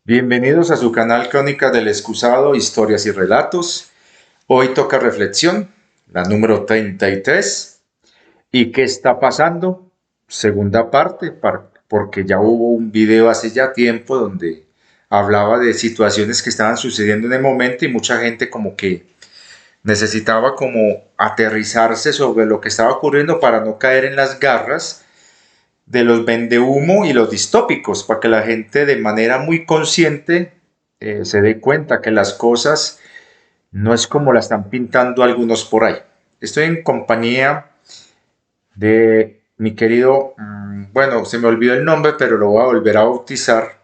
Bienvenidos a su canal Crónicas del Excusado, Historias y Relatos. Hoy toca reflexión, la número 33. ¿Y qué está pasando? Segunda parte, porque ya hubo un video hace ya tiempo donde hablaba de situaciones que estaban sucediendo en el momento y mucha gente como que necesitaba como aterrizarse sobre lo que estaba ocurriendo para no caer en las garras de los vendehumo y los distópicos, para que la gente de manera muy consciente se dé cuenta que las cosas no es como la están pintando algunos por ahí. Estoy en compañía de mi querido, bueno, se me olvidó el nombre, pero lo voy a volver a bautizar,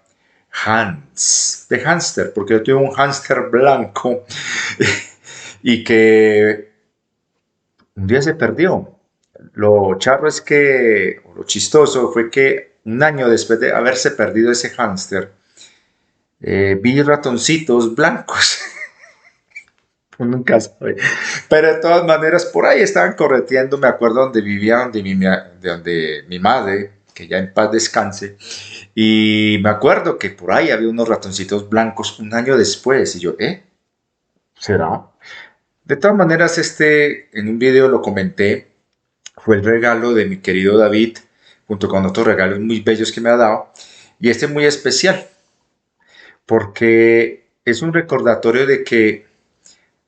Hans, de hámster, porque yo tuve un hámster blanco y que un día se perdió. Lo charro es que, o lo chistoso fue que un año después de haberse perdido ese hámster, vi ratoncitos blancos. Uno nunca sabe. Pero de todas maneras, por ahí estaban correteando. Me acuerdo donde vivía, donde mi madre, que ya en paz descanse. Y me acuerdo que por ahí había unos ratoncitos blancos un año después. Y yo, ¿será? De todas maneras, en un video lo comenté. Fue el regalo de mi querido David, junto con otros regalos muy bellos que me ha dado. Y este es muy especial, porque es un recordatorio de que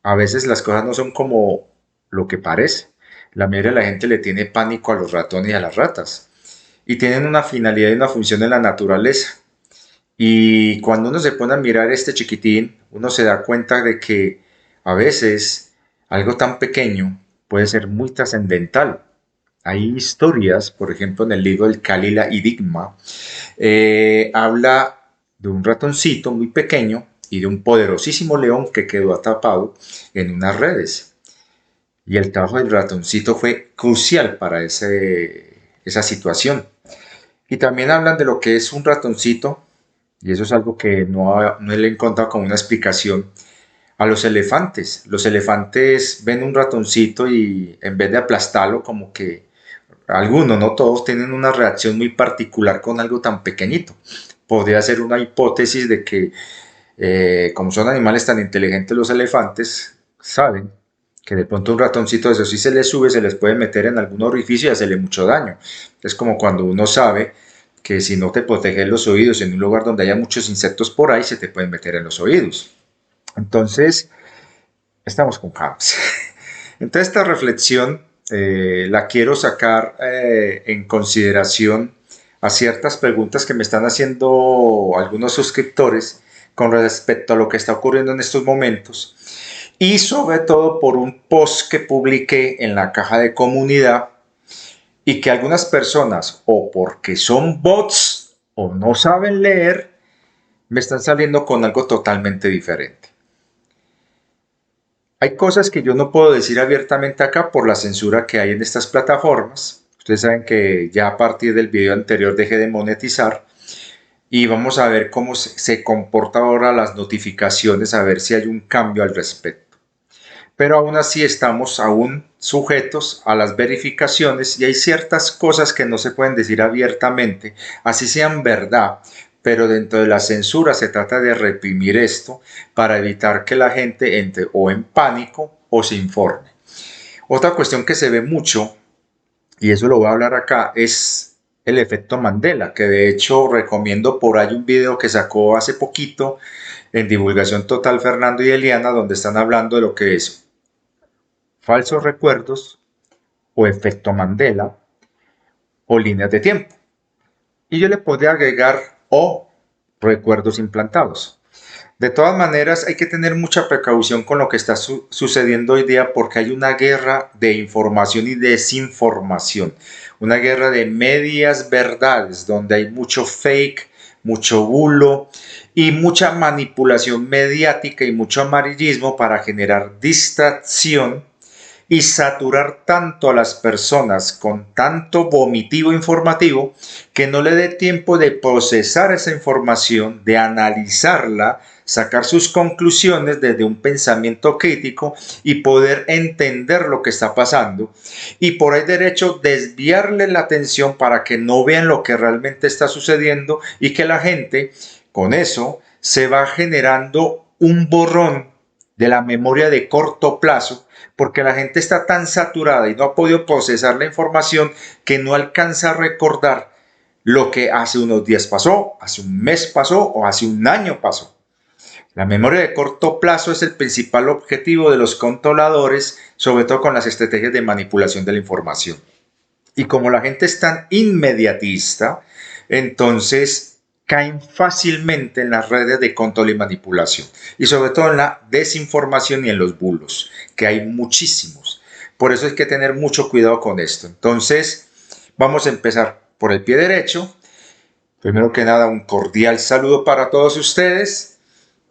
a veces las cosas no son como lo que parece. La mayoría de la gente le tiene pánico a los ratones y a las ratas. Y tienen una finalidad y una función en la naturaleza. Y cuando uno se pone a mirar este chiquitín, uno se da cuenta de que a veces algo tan pequeño puede ser muy trascendental. Hay historias, por ejemplo, en el libro El Cálila y Digma, habla de un ratoncito muy pequeño y de un poderosísimo león que quedó atrapado en unas redes. Y el trabajo del ratoncito fue crucial para esa situación. Y también hablan de lo que es un ratoncito, y eso es algo que no le he encontrado como una explicación, a los elefantes. Los elefantes ven un ratoncito y en vez de aplastarlo, como que algunos, no todos, tienen una reacción muy particular con algo tan pequeñito. Podría ser una hipótesis de que, como son animales tan inteligentes los elefantes, saben que de pronto un ratoncito de eso si se les sube, se les puede meter en algún orificio y hacerle mucho daño. Es como cuando uno sabe que si no te proteges los oídos en un lugar donde haya muchos insectos por ahí, se te pueden meter en los oídos. Entonces, estamos con James. Entonces, esta reflexión la quiero sacar en consideración a ciertas preguntas que me están haciendo algunos suscriptores con respecto a lo que está ocurriendo en estos momentos y sobre todo por un post que publiqué en la caja de comunidad y que algunas personas o porque son bots o no saben leer me están saliendo con algo totalmente diferente. Hay cosas que yo no puedo decir abiertamente acá por la censura que hay en estas plataformas. Ustedes saben que ya a partir del video anterior dejé de monetizar y vamos a ver cómo se comporta ahora las notificaciones, a ver si hay un cambio al respecto. Pero aún así estamos aún sujetos a las verificaciones y hay ciertas cosas que no se pueden decir abiertamente, así sean verdad, pero dentro de la censura se trata de reprimir esto para evitar que la gente entre o en pánico o se informe. Otra cuestión que se ve mucho, y eso lo voy a hablar acá, es el efecto Mandela, que de hecho recomiendo por ahí un video que sacó hace poquito en Divulgación Total Fernando y Eliana, donde están hablando de lo que es falsos recuerdos o efecto Mandela o líneas de tiempo. Y yo le podría agregar o recuerdos implantados. De todas maneras, hay que tener mucha precaución con lo que está sucediendo hoy día porque hay una guerra de información y desinformación, una guerra de medias verdades donde hay mucho fake, mucho bulo y mucha manipulación mediática y mucho amarillismo para generar distracción y saturar tanto a las personas con tanto vomitivo informativo que no le dé tiempo de procesar esa información, de analizarla, sacar sus conclusiones desde un pensamiento crítico y poder entender lo que está pasando y por ahí derecho desviarle la atención para que no vean lo que realmente está sucediendo y que la gente con eso se va generando un borrón de la memoria de corto plazo porque la gente está tan saturada y no ha podido procesar la información que no alcanza a recordar lo que hace unos días pasó, hace un mes pasó o hace un año pasó. La memoria de corto plazo es el principal objetivo de los controladores, sobre todo con las estrategias de manipulación de la información. Y como la gente es tan inmediatista, entonces caen fácilmente en las redes de control y manipulación. Y sobre todo en la desinformación y en los bulos, que hay muchísimos. Por eso hay que tener mucho cuidado con esto. Entonces, vamos a empezar por el pie derecho. Primero que nada, un cordial saludo para todos ustedes.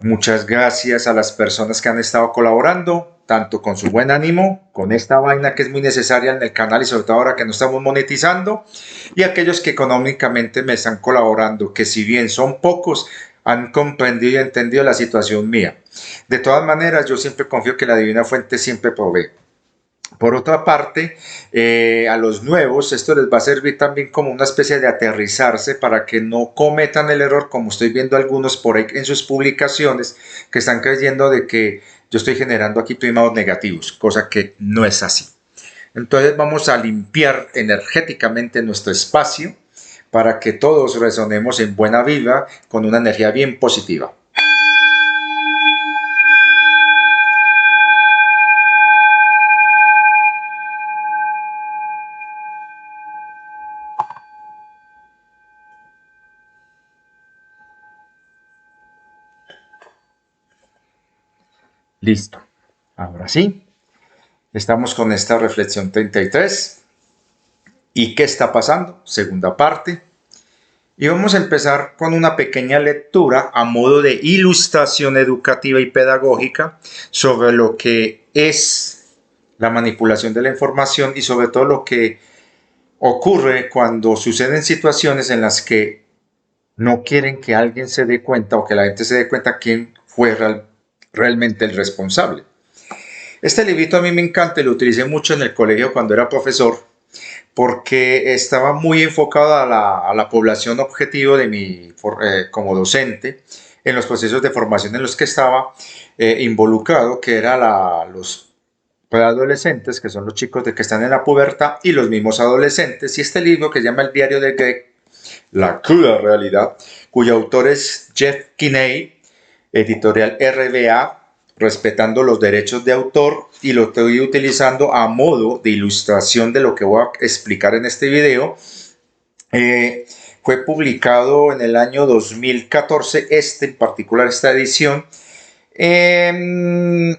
Muchas gracias a las personas que han estado colaborando, tanto con su buen ánimo, con esta vaina que es muy necesaria en el canal y sobre todo ahora que no estamos monetizando, y aquellos que económicamente me están colaborando, que si bien son pocos, han comprendido y entendido la situación mía. De todas maneras, yo siempre confío que la Divina Fuente siempre provee. Por otra parte, a los nuevos esto les va a servir también como una especie de aterrizarse para que no cometan el error, como estoy viendo algunos por ahí en sus publicaciones, que están creyendo de que yo estoy generando aquí primados negativos, cosa que no es así. Entonces vamos a limpiar energéticamente nuestro espacio para que todos resonemos en buena vibra con una energía bien positiva. Listo. Ahora sí, estamos con esta reflexión 33. ¿Y qué está pasando? Segunda parte. Y vamos a empezar con una pequeña lectura a modo de ilustración educativa y pedagógica sobre lo que es la manipulación de la información y sobre todo lo que ocurre cuando suceden situaciones en las que no quieren que alguien se dé cuenta o que la gente se dé cuenta quién fue realmente el responsable. Este librito a mí me encanta y lo utilicé mucho en el colegio cuando era profesor porque estaba muy enfocado a la población objetivo de como docente en los procesos de formación en los que estaba involucrado, que era los preadolescentes, que son los chicos que están en la pubertad, y los mismos adolescentes. Y este libro que se llama El diario de Greg, La cruda realidad, cuyo autor es Jeff Kinney, editorial RBA, respetando los derechos de autor, y lo estoy utilizando a modo de ilustración de lo que voy a explicar en este video. Fue publicado en el año 2014, en particular esta edición, en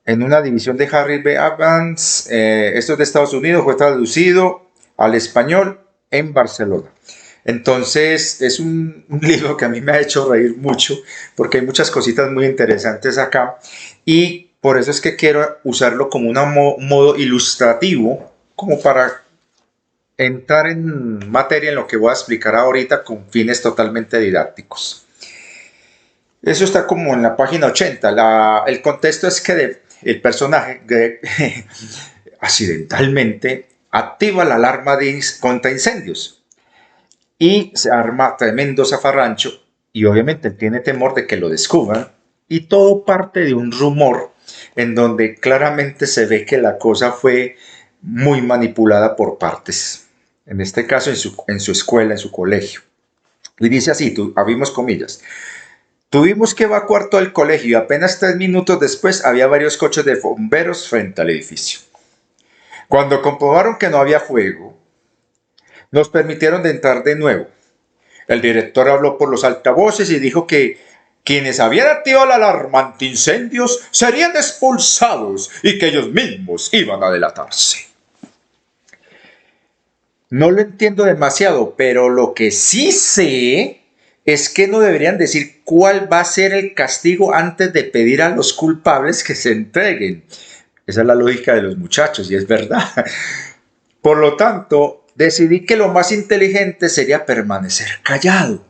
una división de Harry B. Evans. Esto es de Estados Unidos, fue traducido al español en Barcelona. Entonces es un libro que a mí me ha hecho reír mucho porque hay muchas cositas muy interesantes acá y por eso es que quiero usarlo como un modo ilustrativo, como para entrar en materia en lo que voy a explicar ahorita con fines totalmente didácticos. Eso está como en la página 80. El contexto es que el personaje Greg accidentalmente activa la alarma contra incendios y se arma tremendo zafarrancho y obviamente él tiene temor de que lo descubran y todo parte de un rumor en donde claramente se ve que la cosa fue muy manipulada por partes, en este caso en su escuela, en su colegio. Y dice así, abrimos comillas: tuvimos que evacuar todo el colegio y apenas 3 minutos después había varios coches de bomberos frente al edificio. Cuando comprobaron que no había fuego, nos permitieron de entrar de nuevo. El director habló por los altavoces y dijo que quienes habían activado la alarma antiincendios serían expulsados y que ellos mismos iban a delatarse. No lo entiendo demasiado, pero lo que sí sé es que no deberían decir cuál va a ser el castigo antes de pedir a los culpables que se entreguen. Esa es la lógica de los muchachos y es verdad. Por lo tanto, decidí que lo más inteligente sería permanecer callado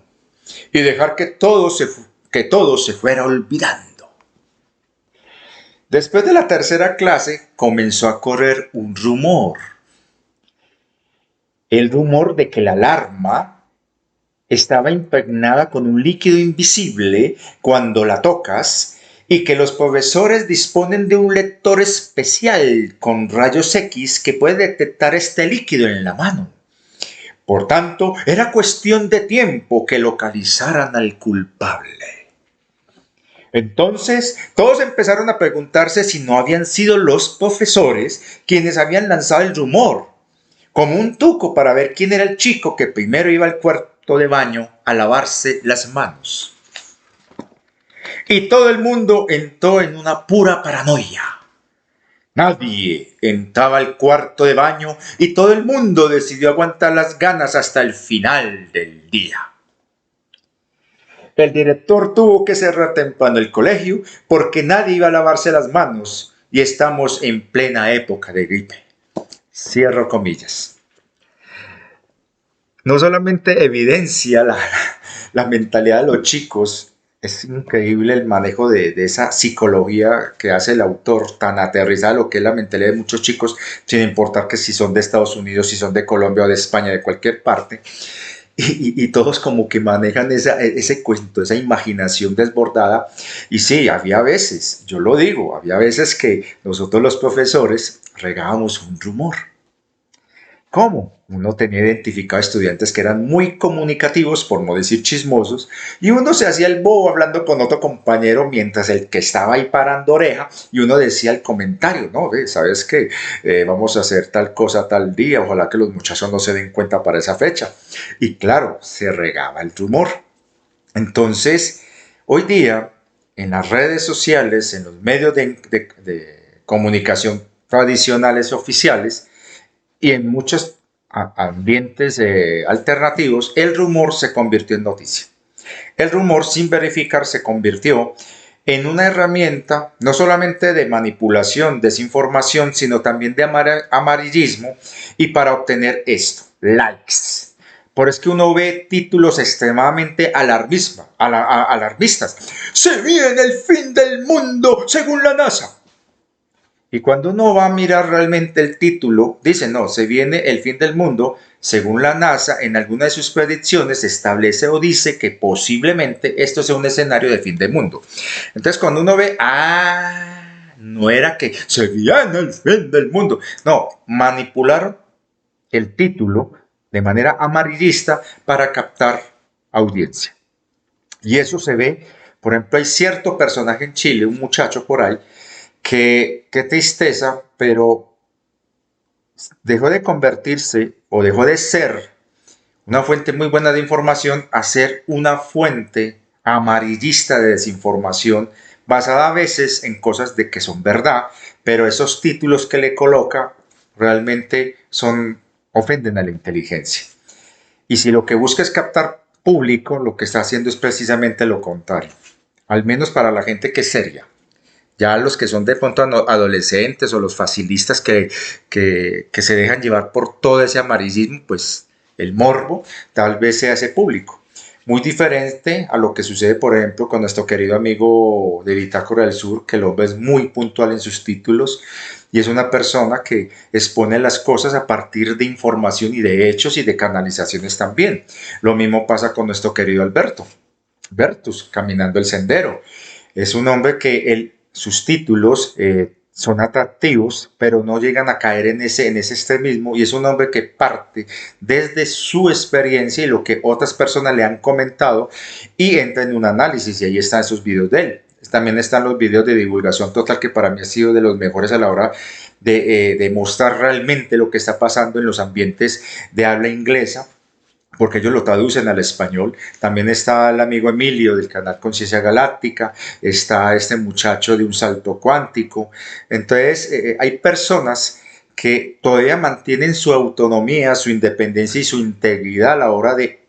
y dejar que todo se fuera olvidando. Después de la tercera clase comenzó a correr un rumor. El rumor de que la alarma estaba impregnada con un líquido invisible cuando la tocas y que los profesores disponen de un lector especial con rayos X que puede detectar este líquido en la mano. Por tanto, era cuestión de tiempo que localizaran al culpable. Entonces, todos empezaron a preguntarse si no habían sido los profesores quienes habían lanzado el rumor, como un truco para ver quién era el chico que primero iba al cuarto de baño a lavarse las manos. Y todo el mundo entró en una pura paranoia. Nadie entraba al cuarto de baño y todo el mundo decidió aguantar las ganas hasta el final del día. El director tuvo que cerrar temprano el colegio porque nadie iba a lavarse las manos y estamos en plena época de gripe. Cierro comillas. No solamente evidencia la mentalidad de los chicos, es increíble el manejo de esa psicología que hace el autor tan aterrizada, lo que es la mentalidad de muchos chicos, sin importar que si son de Estados Unidos, si son de Colombia o de España, de cualquier parte. Y todos como que manejan ese cuento, esa imaginación desbordada. Y sí, había veces, yo lo digo, había veces que nosotros los profesores regábamos un rumor. ¿Cómo? Uno tenía identificado estudiantes que eran muy comunicativos, por no decir chismosos, y uno se hacía el bobo hablando con otro compañero mientras el que estaba ahí parando oreja, y uno decía el comentario, ¿no? ¿Sabes qué? Vamos a hacer tal cosa tal día, ojalá que los muchachos no se den cuenta para esa fecha. Y claro, se regaba el rumor. Entonces, hoy día, en las redes sociales, en los medios de comunicación tradicionales oficiales, y en muchos ambientes alternativos, el rumor se convirtió en noticia. El rumor sin verificar se convirtió en una herramienta no solamente de manipulación, desinformación, sino también de amarillismo y para obtener esto, likes. Por eso es que uno ve títulos extremadamente alarmistas. Se viene el fin del mundo según la NASA. Y cuando uno va a mirar realmente el título, dice, no, se viene el fin del mundo, según la NASA, en alguna de sus predicciones establece o dice que posiblemente esto sea un escenario de fin del mundo. Entonces cuando uno ve, no era que se viene el fin del mundo. No, manipularon el título de manera amarillista para captar audiencia. Y eso se ve, por ejemplo, hay cierto personaje en Chile, un muchacho por ahí, que qué tristeza, pero dejó de convertirse o dejó de ser una fuente muy buena de información a ser una fuente amarillista de desinformación basada a veces en cosas de que son verdad, pero esos títulos que le coloca realmente ofenden a la inteligencia. Y si lo que busca es captar público, lo que está haciendo es precisamente lo contrario, al menos para la gente que es seria. Ya los que son de pronto adolescentes o los facilistas que se dejan llevar por todo ese amarillismo, pues el morbo tal vez se hace público. Muy diferente a lo que sucede, por ejemplo, con nuestro querido amigo de Bitácora del Sur, que el hombre es muy puntual en sus títulos y es una persona que expone las cosas a partir de información y de hechos y de canalizaciones también. Lo mismo pasa con nuestro querido Alberto, Bertus, Caminando el Sendero. Es un hombre que sus títulos son atractivos, pero no llegan a caer en ese extremismo, y es un hombre que parte desde su experiencia y lo que otras personas le han comentado y entra en un análisis, y ahí están esos videos de él. También están los videos de divulgación total, que para mí ha sido de los mejores a la hora de mostrar realmente lo que está pasando en los ambientes de habla inglesa, porque ellos lo traducen al español. También está el amigo Emilio del canal Conciencia Galáctica, está este muchacho de Un Salto Cuántico. Entonces, hay personas que todavía mantienen su autonomía, su independencia y su integridad a la hora de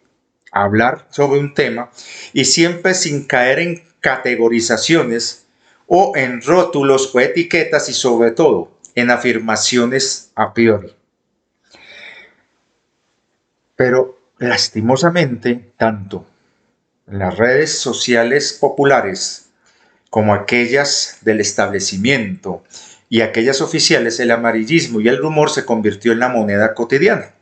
hablar sobre un tema, y siempre sin caer en categorizaciones o en rótulos o etiquetas y sobre todo en afirmaciones a priori. Pero lastimosamente, tanto las redes sociales populares como aquellas del establecimiento y aquellas oficiales, el amarillismo y el rumor se convirtió en la moneda cotidiana.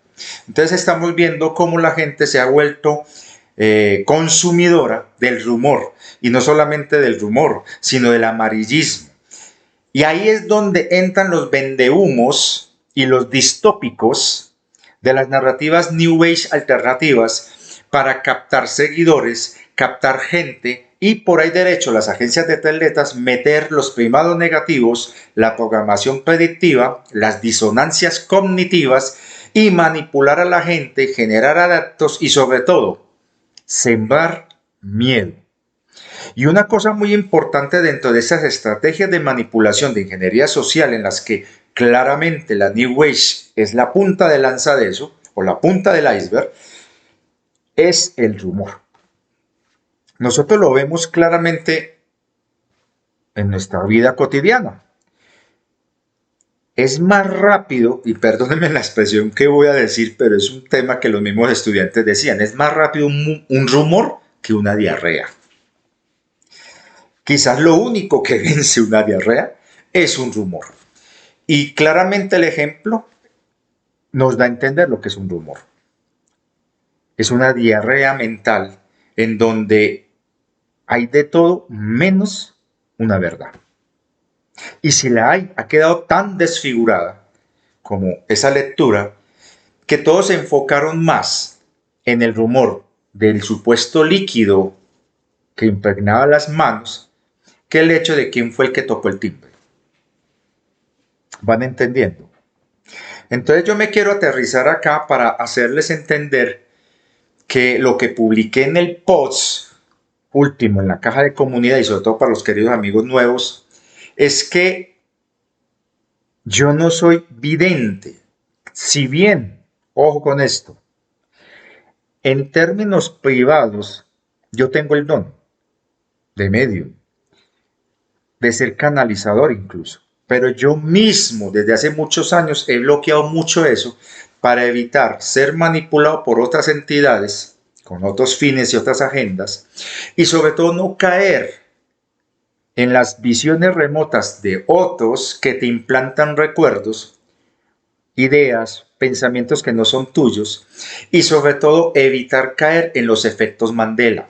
Entonces estamos viendo cómo la gente se ha vuelto consumidora del rumor, y no solamente del rumor, sino del amarillismo. Y ahí es donde entran los vendehumos y los distópicos de las narrativas New Age alternativas para captar seguidores, captar gente y por ahí derecho las agencias de atletas meter los primados negativos, la programación predictiva, las disonancias cognitivas y manipular a la gente, generar adeptos y sobre todo sembrar miedo. Y una cosa muy importante dentro de esas estrategias de manipulación de ingeniería social en las que claramente la New Age es la punta de lanza de eso, o la punta del iceberg, es el rumor. Nosotros lo vemos claramente en nuestra vida cotidiana. Es más rápido, y perdónenme la expresión que voy a decir, pero es un tema que los mismos estudiantes decían, es más rápido un rumor que una diarrea. Quizás lo único que vence una diarrea es un rumor. Y claramente el ejemplo nos da a entender lo que es un rumor. Es una diarrea mental en donde hay de todo menos una verdad. Y si la hay, ha quedado tan desfigurada como esa lectura que todos se enfocaron más en el rumor del supuesto líquido que impregnaba las manos que el hecho de quién fue el que tocó el timbre. ¿Van entendiendo? Entonces yo me quiero aterrizar acá para hacerles entender que lo que publiqué en el post último, en la caja de comunidad y sobre todo para los queridos amigos nuevos, es que yo no soy vidente. Si bien, ojo con esto, en términos privados, yo tengo el don de medium, de ser canalizador incluso. Pero yo mismo, desde hace muchos años, he bloqueado mucho eso para evitar ser manipulado por otras entidades, con otros fines y otras agendas, y sobre todo no caer en las visiones remotas de otros que te implantan recuerdos, ideas, pensamientos que no son tuyos, y sobre todo evitar caer en los efectos Mandela,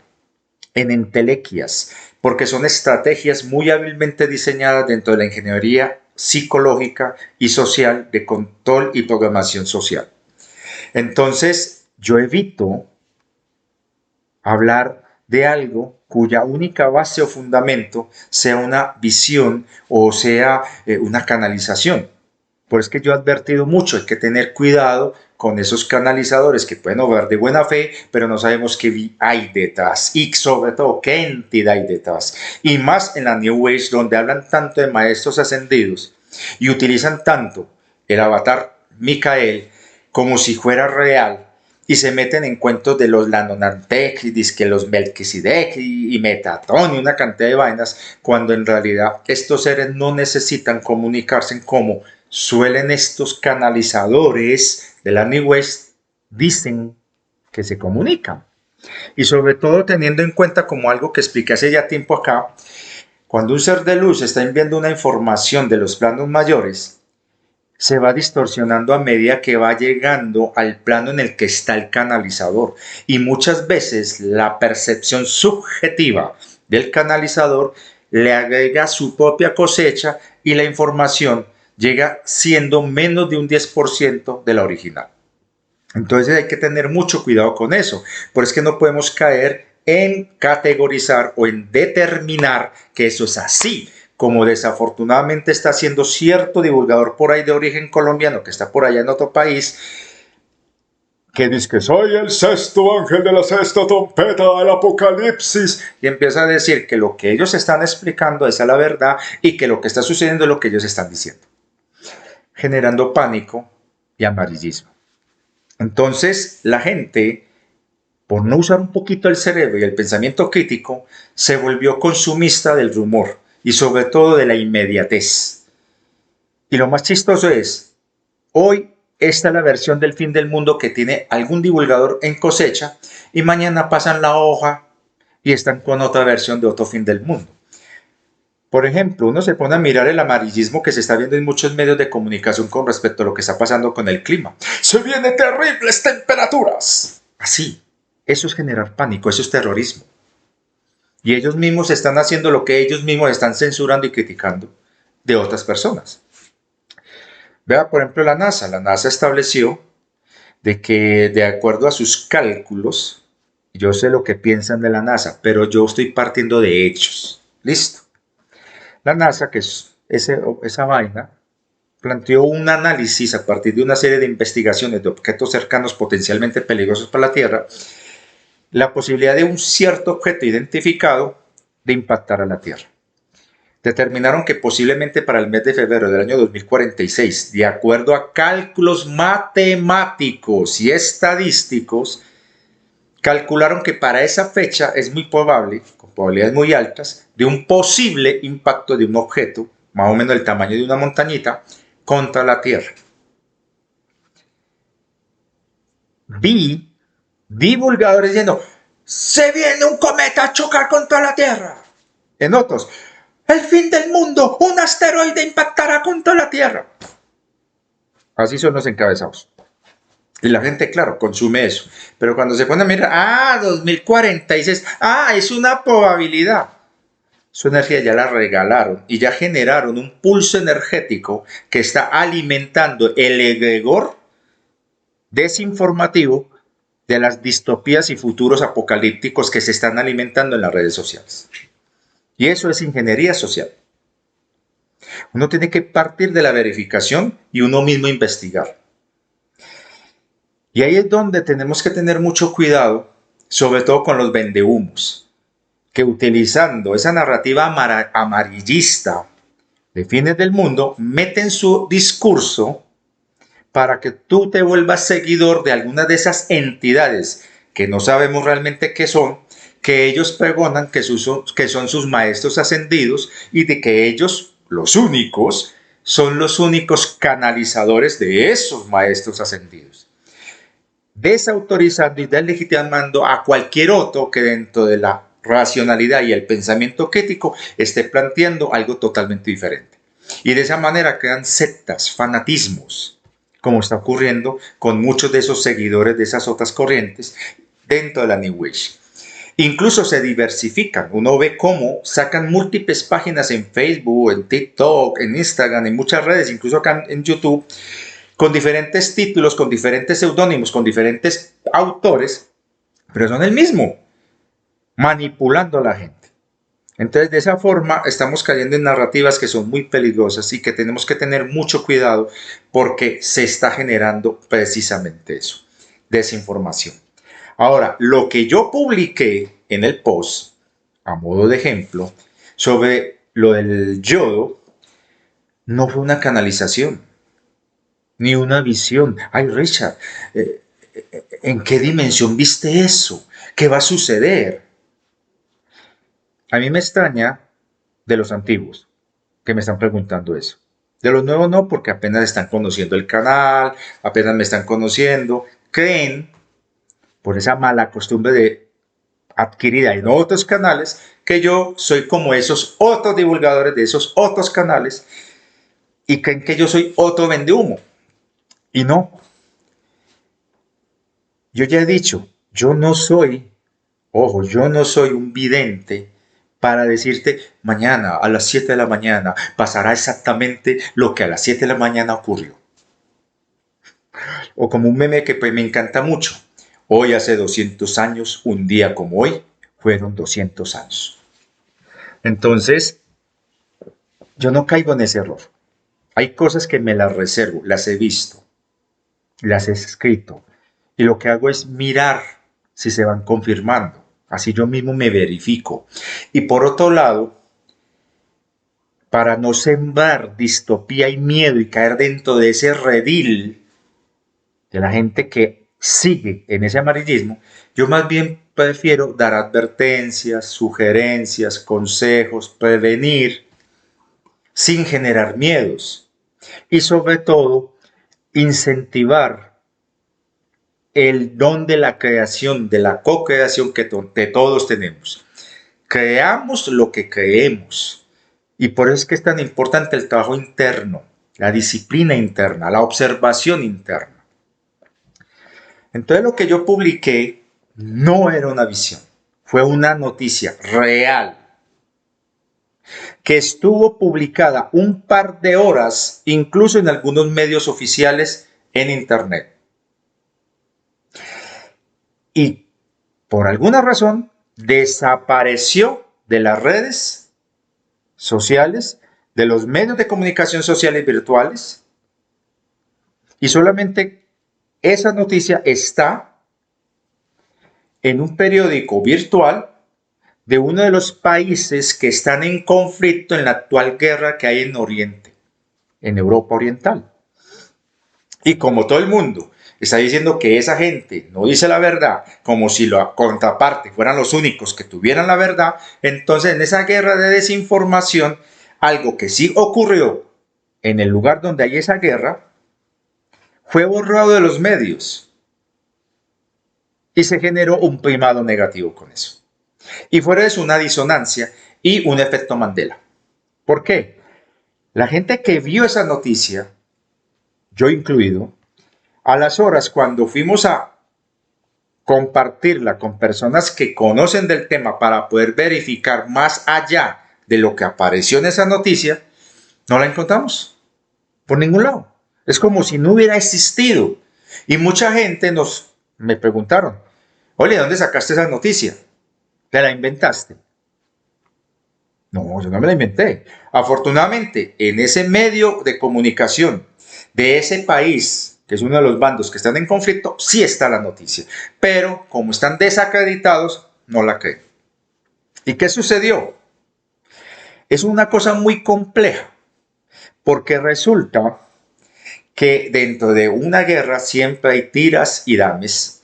en entelequias, porque son estrategias muy hábilmente diseñadas dentro de la ingeniería psicológica y social de control y programación social. Entonces, yo evito hablar de algo cuya única base o fundamento sea una visión o sea una canalización. Por eso es que yo he advertido mucho, hay que tener cuidado con esos canalizadores que pueden obrar de buena fe, pero no sabemos qué hay detrás y sobre todo qué entidad hay detrás. Y más en la New Age, donde hablan tanto de maestros ascendidos y utilizan tanto el avatar Micael como si fuera real y se meten en cuentos de los Lanonantec, que los Melquisedec y Metatron y una cantidad de vainas, cuando en realidad estos seres no necesitan comunicarse como suelen estos canalizadores de la New Age dicen que se comunican. Y sobre todo teniendo en cuenta como algo que expliqué hace ya tiempo acá, cuando un ser de luz está enviando una información de los planos mayores, se va distorsionando a medida que va llegando al plano en el que está el canalizador. Y muchas veces la percepción subjetiva del canalizador le agrega su propia cosecha y la información llega siendo menos de un 10% de la original. Entonces hay que tener mucho cuidado con eso. Por eso es que no podemos caer en categorizar o en determinar que eso es así, como desafortunadamente está haciendo cierto divulgador por ahí de origen colombiano que está por allá en otro país, que dice que soy el sexto ángel de la sexta trompeta del apocalipsis y empieza a decir que lo que ellos están explicando es la verdad y que lo que está sucediendo es lo que ellos están diciendo, generando pánico y amarillismo. Entonces la gente, por no usar un poquito el cerebro y el pensamiento crítico, se volvió consumista del rumor y sobre todo de la inmediatez. Y lo más chistoso es, hoy esta es la versión del fin del mundo que tiene algún divulgador en cosecha y mañana pasan la hoja y están con otra versión de otro fin del mundo. Por ejemplo, uno se pone a mirar el amarillismo que se está viendo en muchos medios de comunicación con respecto a lo que está pasando con el clima. ¡Se vienen terribles temperaturas! Así, eso es generar pánico, eso es terrorismo. Y ellos mismos están haciendo lo que ellos mismos están censurando y criticando de otras personas. Vea, por ejemplo, la NASA. La NASA estableció de que, de acuerdo a sus cálculos, yo sé lo que piensan de la NASA, pero yo estoy partiendo de hechos. ¿Listo? La NASA, que es esa vaina, planteó un análisis a partir de una serie de investigaciones de objetos cercanos potencialmente peligrosos para la Tierra, la posibilidad de un cierto objeto identificado de impactar a la Tierra. Determinaron que posiblemente para el mes de febrero del año 2046, de acuerdo a cálculos matemáticos y estadísticos, calcularon que para esa fecha es muy probable, con probabilidades muy altas, de un posible impacto de un objeto, más o menos del tamaño de una montañita, contra la Tierra. Vi divulgadores diciendo, se viene un cometa a chocar contra la Tierra. En otros, el fin del mundo, un asteroide impactará contra la Tierra. Así son los encabezados. Y la gente, claro, consume eso. Pero cuando se pone a mirar, 2046, es una probabilidad. Su energía ya la regalaron y ya generaron un pulso energético que está alimentando el egregor desinformativo de las distopías y futuros apocalípticos que se están alimentando en las redes sociales. Y eso es ingeniería social. Uno tiene que partir de la verificación y uno mismo investigar. Y ahí es donde tenemos que tener mucho cuidado, sobre todo con los vendehumos, que utilizando esa narrativa amarillista de fines del mundo, meten su discurso para que tú te vuelvas seguidor de alguna de esas entidades que no sabemos realmente qué son, que ellos pregonan que son sus maestros ascendidos y de que ellos, los únicos, son los únicos canalizadores de esos maestros ascendidos, desautorizando y deslegitimando a cualquier otro que dentro de la racionalidad y el pensamiento crítico esté planteando algo totalmente diferente. Y de esa manera crean sectas, fanatismos, como está ocurriendo con muchos de esos seguidores de esas otras corrientes dentro de la New Age. Incluso se diversifican. Uno ve cómo sacan múltiples páginas en Facebook, en TikTok, en Instagram, en muchas redes, incluso acá en YouTube, con diferentes títulos, con diferentes seudónimos, con diferentes autores, pero son el mismo, manipulando a la gente. Entonces, de esa forma, estamos cayendo en narrativas que son muy peligrosas y que tenemos que tener mucho cuidado porque se está generando precisamente eso, desinformación. Ahora, lo que yo publiqué en el post, a modo de ejemplo, sobre lo del yodo, no fue una canalización, ni una visión. Ay, Richard, ¿en qué dimensión viste eso? ¿Qué va a suceder? A mí me extraña de los antiguos que me están preguntando eso. De los nuevos no, porque apenas están conociendo el canal, apenas me están conociendo, creen, por esa mala costumbre de adquirida en otros canales, que yo soy como esos otros divulgadores de esos otros canales y creen que yo soy otro vendehumo. Y no. Yo ya he dicho, yo no soy, ojo, yo no soy un vidente para decirte mañana a las 7 de la mañana pasará exactamente lo que a las 7 de la mañana ocurrió. O como un meme que pues, me encanta mucho. Hoy hace 200 años, un día como hoy, fueron 200 años. Entonces, yo no caigo en ese error. Hay cosas que me las reservo, las he visto, las he escrito. Y lo que hago es mirar si se van confirmando. Así yo mismo me verifico. Y por otro lado, para no sembrar distopía y miedo y caer dentro de ese redil de la gente que sigue en ese amarillismo, yo más bien prefiero dar advertencias, sugerencias, consejos, prevenir sin generar miedos y sobre todo incentivar el don de la creación, de la co-creación que todos tenemos. Creamos lo que creemos y por eso es que es tan importante el trabajo interno, la disciplina interna, la observación interna. Entonces lo que yo publiqué no era una visión, fue una noticia real que estuvo publicada un par de horas, incluso en algunos medios oficiales en Internet. Y por alguna razón desapareció de las redes sociales, de los medios de comunicación sociales virtuales, y solamente esa noticia está en un periódico virtual de uno de los países que están en conflicto en la actual guerra que hay en Oriente, en Europa Oriental. Y como todo el mundo está diciendo que esa gente no dice la verdad, como si la contraparte fueran los únicos que tuvieran la verdad, entonces en esa guerra de desinformación, algo que sí ocurrió en el lugar donde hay esa guerra, fue borrado de los medios y se generó un primado negativo con eso. Y fuera de eso una disonancia y un efecto Mandela. ¿Por qué? La gente que vio esa noticia, yo incluido, a las horas cuando fuimos a compartirla con personas que conocen del tema para poder verificar más allá de lo que apareció en esa noticia, no la encontramos por ningún lado. Es como si no hubiera existido. Y mucha gente me preguntaron, oye, ¿dónde sacaste esa noticia? ¿Te la inventaste? No, yo no me la inventé. Afortunadamente, en ese medio de comunicación de ese país, que es uno de los bandos que están en conflicto, sí está la noticia. Pero como están desacreditados, no la creen. ¿Y qué sucedió? Es una cosa muy compleja, porque resulta que dentro de una guerra siempre hay tiras y dames.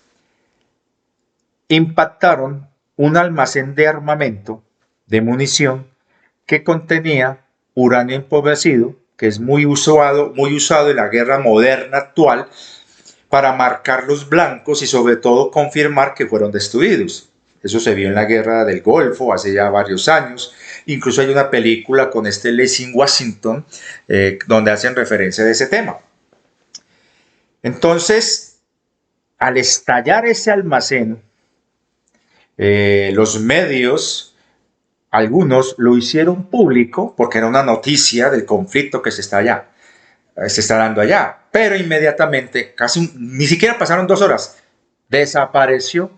Impactaron un almacén de armamento, de munición, que contenía uranio empobrecido, que es muy usado en la guerra moderna actual, para marcar los blancos y sobre todo confirmar que fueron destruidos. Eso se vio en la guerra del Golfo hace ya varios años. Incluso hay una película con Lessing Washington donde hacen referencia de ese tema. Entonces, al estallar ese almacén, los medios, algunos lo hicieron público porque era una noticia del conflicto que se está dando allá, pero inmediatamente, casi ni siquiera pasaron 2 horas, desapareció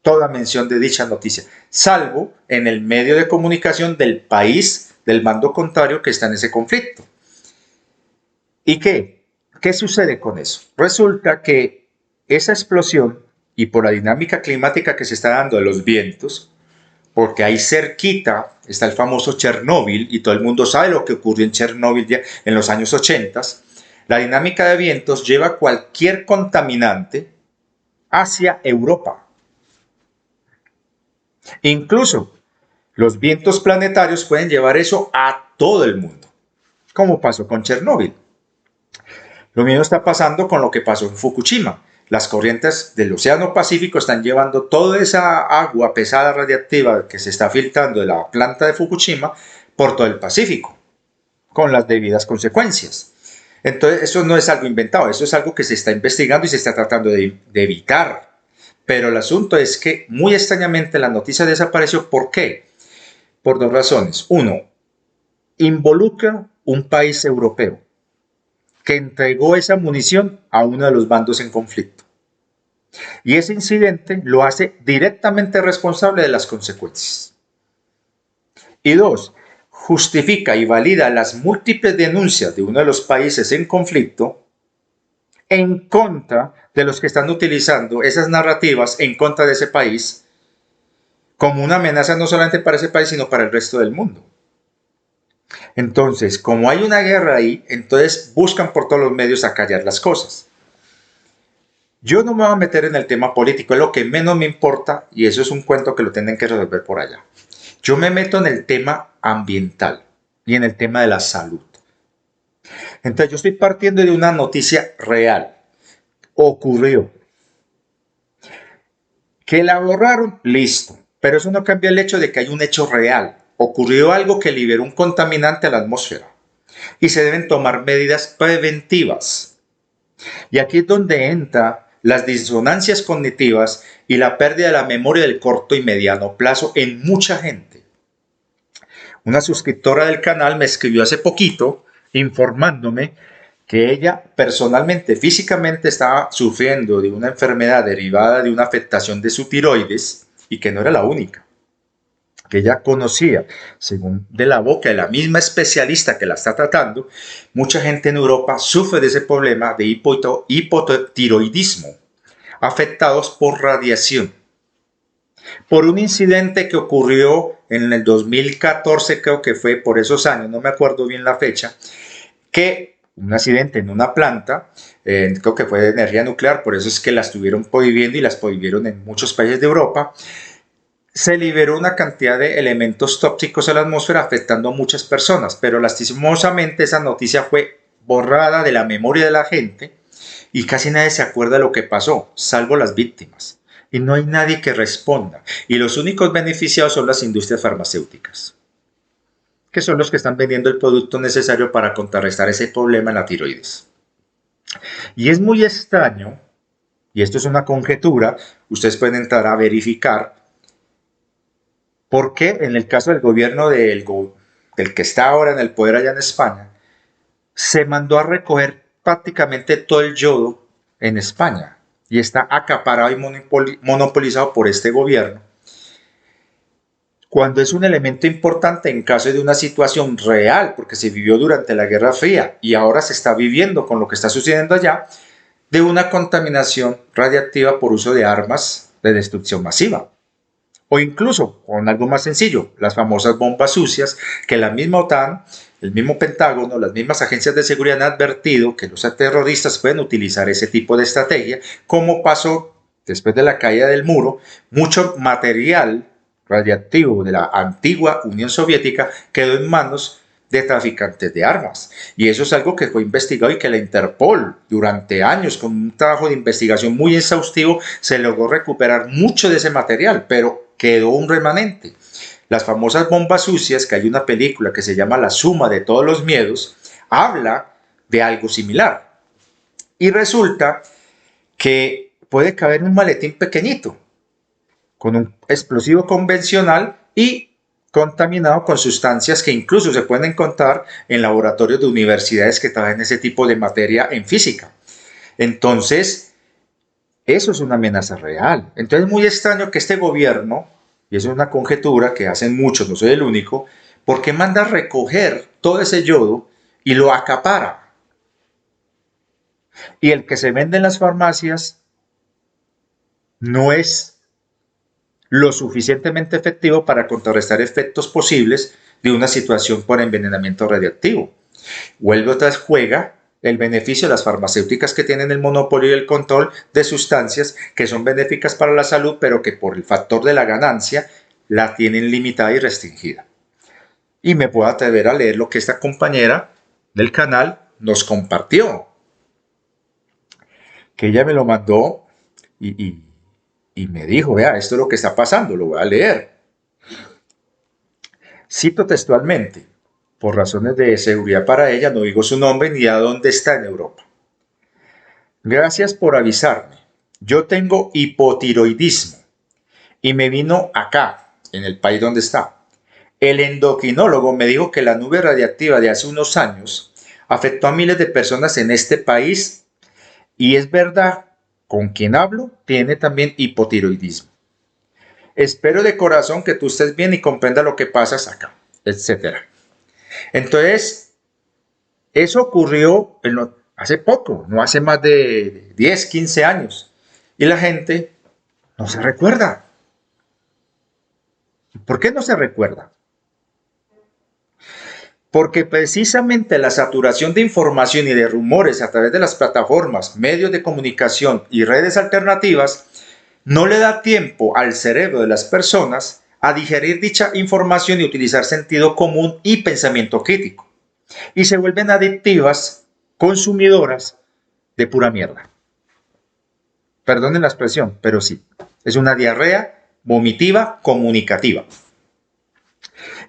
toda mención de dicha noticia, salvo en el medio de comunicación del país del bando contrario que está en ese conflicto. ¿Y qué? ¿Qué sucede con eso? Resulta que esa explosión, y por la dinámica climática que se está dando de los vientos, porque ahí cerquita está el famoso Chernóbil y todo el mundo sabe lo que ocurrió en Chernóbil en los años 80, la dinámica de vientos lleva cualquier contaminante hacia Europa. Incluso los vientos planetarios pueden llevar eso a todo el mundo, como pasó con Chernóbil. Lo mismo está pasando con lo que pasó en Fukushima. Las corrientes del Océano Pacífico están llevando toda esa agua pesada radiactiva que se está filtrando de la planta de Fukushima por todo el Pacífico, con las debidas consecuencias. Entonces, eso no es algo inventado, eso es algo que se está investigando y se está tratando de evitar. Pero el asunto es que, muy extrañamente, la noticia desapareció. ¿Por qué? Por 2 razones. Uno, involucra un país europeo que entregó esa munición a uno de los bandos en conflicto. Y ese incidente lo hace directamente responsable de las consecuencias. Y 2, justifica y valida las múltiples denuncias de uno de los países en conflicto en contra de los que están utilizando esas narrativas en contra de ese país como una amenaza no solamente para ese país, sino para el resto del mundo. Entonces, como hay una guerra ahí, entonces buscan por todos los medios acallar las cosas. Yo no me voy a meter en el tema político, es lo que menos me importa y eso es un cuento que lo tienen que resolver por allá. Yo me meto en el tema ambiental. y en el tema de la salud. Entonces yo estoy partiendo de una noticia real. Ocurrió. Que la borraron, listo. Pero eso no cambia el hecho de que hay un hecho real. Ocurrió algo que liberó un contaminante a la atmósfera. Y se deben tomar medidas preventivas. Y aquí es donde entran las disonancias cognitivas y la pérdida de la memoria del corto y mediano plazo en mucha gente. Una suscriptora del canal me escribió hace poquito informándome que ella personalmente, físicamente estaba sufriendo de una enfermedad derivada de una afectación de su tiroides y que no era la única, que ella conocía, según de la boca de la misma especialista que la está tratando, mucha gente en Europa sufre de ese problema de hipotiroidismo, afectados por radiación. Por un incidente que ocurrió en el 2014, creo que fue por esos años, no me acuerdo bien la fecha, que un accidente en una planta, creo que fue de energía nuclear, por eso es que la estuvieron prohibiendo y las prohibieron en muchos países de Europa, se liberó una cantidad de elementos tóxicos a la atmósfera afectando a muchas personas, pero lastimosamente esa noticia fue borrada de la memoria de la gente y casi nadie se acuerda de lo que pasó, salvo las víctimas. Y no hay nadie que responda. Y los únicos beneficiados son las industrias farmacéuticas, que son los que están vendiendo el producto necesario para contrarrestar ese problema en la tiroides. Y es muy extraño, y esto es una conjetura, ustedes pueden entrar a verificar, por qué en el caso del gobierno del que está ahora en el poder allá en España, se mandó a recoger prácticamente todo el yodo en España y está acaparado y monopolizado por este gobierno, cuando es un elemento importante en caso de una situación real, porque se vivió durante la Guerra Fría y ahora se está viviendo con lo que está sucediendo allá, de una contaminación radiactiva por uso de armas de destrucción masiva. O incluso, con algo más sencillo, las famosas bombas sucias que la misma OTAN, el mismo Pentágono, las mismas agencias de seguridad han advertido que los terroristas pueden utilizar ese tipo de estrategia, como pasó después de la caída del muro, mucho material radiactivo de la antigua Unión Soviética quedó en manos de traficantes de armas. Y eso es algo que fue investigado y que la Interpol, durante años, con un trabajo de investigación muy exhaustivo, se logró recuperar mucho de ese material, pero quedó un remanente. Las famosas bombas sucias, que hay una película que se llama La suma de todos los miedos, habla de algo similar. Y resulta que puede caber en un maletín pequeñito, con un explosivo convencional y contaminado con sustancias que incluso se pueden encontrar en laboratorios de universidades que trabajan ese tipo de materia en física. Entonces, eso es una amenaza real. Entonces es muy extraño que este gobierno, y eso es una conjetura que hacen muchos, no soy el único, ¿por qué manda a recoger todo ese yodo y lo acapara? Y el que se vende en las farmacias no es lo suficientemente efectivo para contrarrestar efectos posibles de una situación por envenenamiento radiactivo. Vuelve otra vez, juega el beneficio de las farmacéuticas que tienen el monopolio y el control de sustancias que son benéficas para la salud, pero que por el factor de la ganancia la tienen limitada y restringida. Y me puedo atrever a leer lo que esta compañera del canal nos compartió, que ella me lo mandó y me dijo, vea, esto es lo que está pasando, lo voy a leer. Cito textualmente, por razones de seguridad para ella, no digo su nombre ni a dónde está en Europa. Gracias por avisarme. Yo tengo hipotiroidismo y me vino acá, en el país donde está. El endocrinólogo me dijo que la nube radiactiva de hace unos años afectó a miles de personas en este país y es verdad, con quien hablo tiene también hipotiroidismo. Espero de corazón que tú estés bien y comprenda lo que pasas acá, etc. Entonces, eso ocurrió hace poco, no hace más de 10, 15 años. Y la gente no se recuerda. ¿Por qué no se recuerda? Porque precisamente la saturación de información y de rumores a través de las plataformas, medios de comunicación y redes alternativas no le da tiempo al cerebro de las personas a digerir dicha información y utilizar sentido común y pensamiento crítico. Y se vuelven adictivas, consumidoras de pura mierda. Perdonen la expresión, pero sí. Es una diarrea vomitiva comunicativa.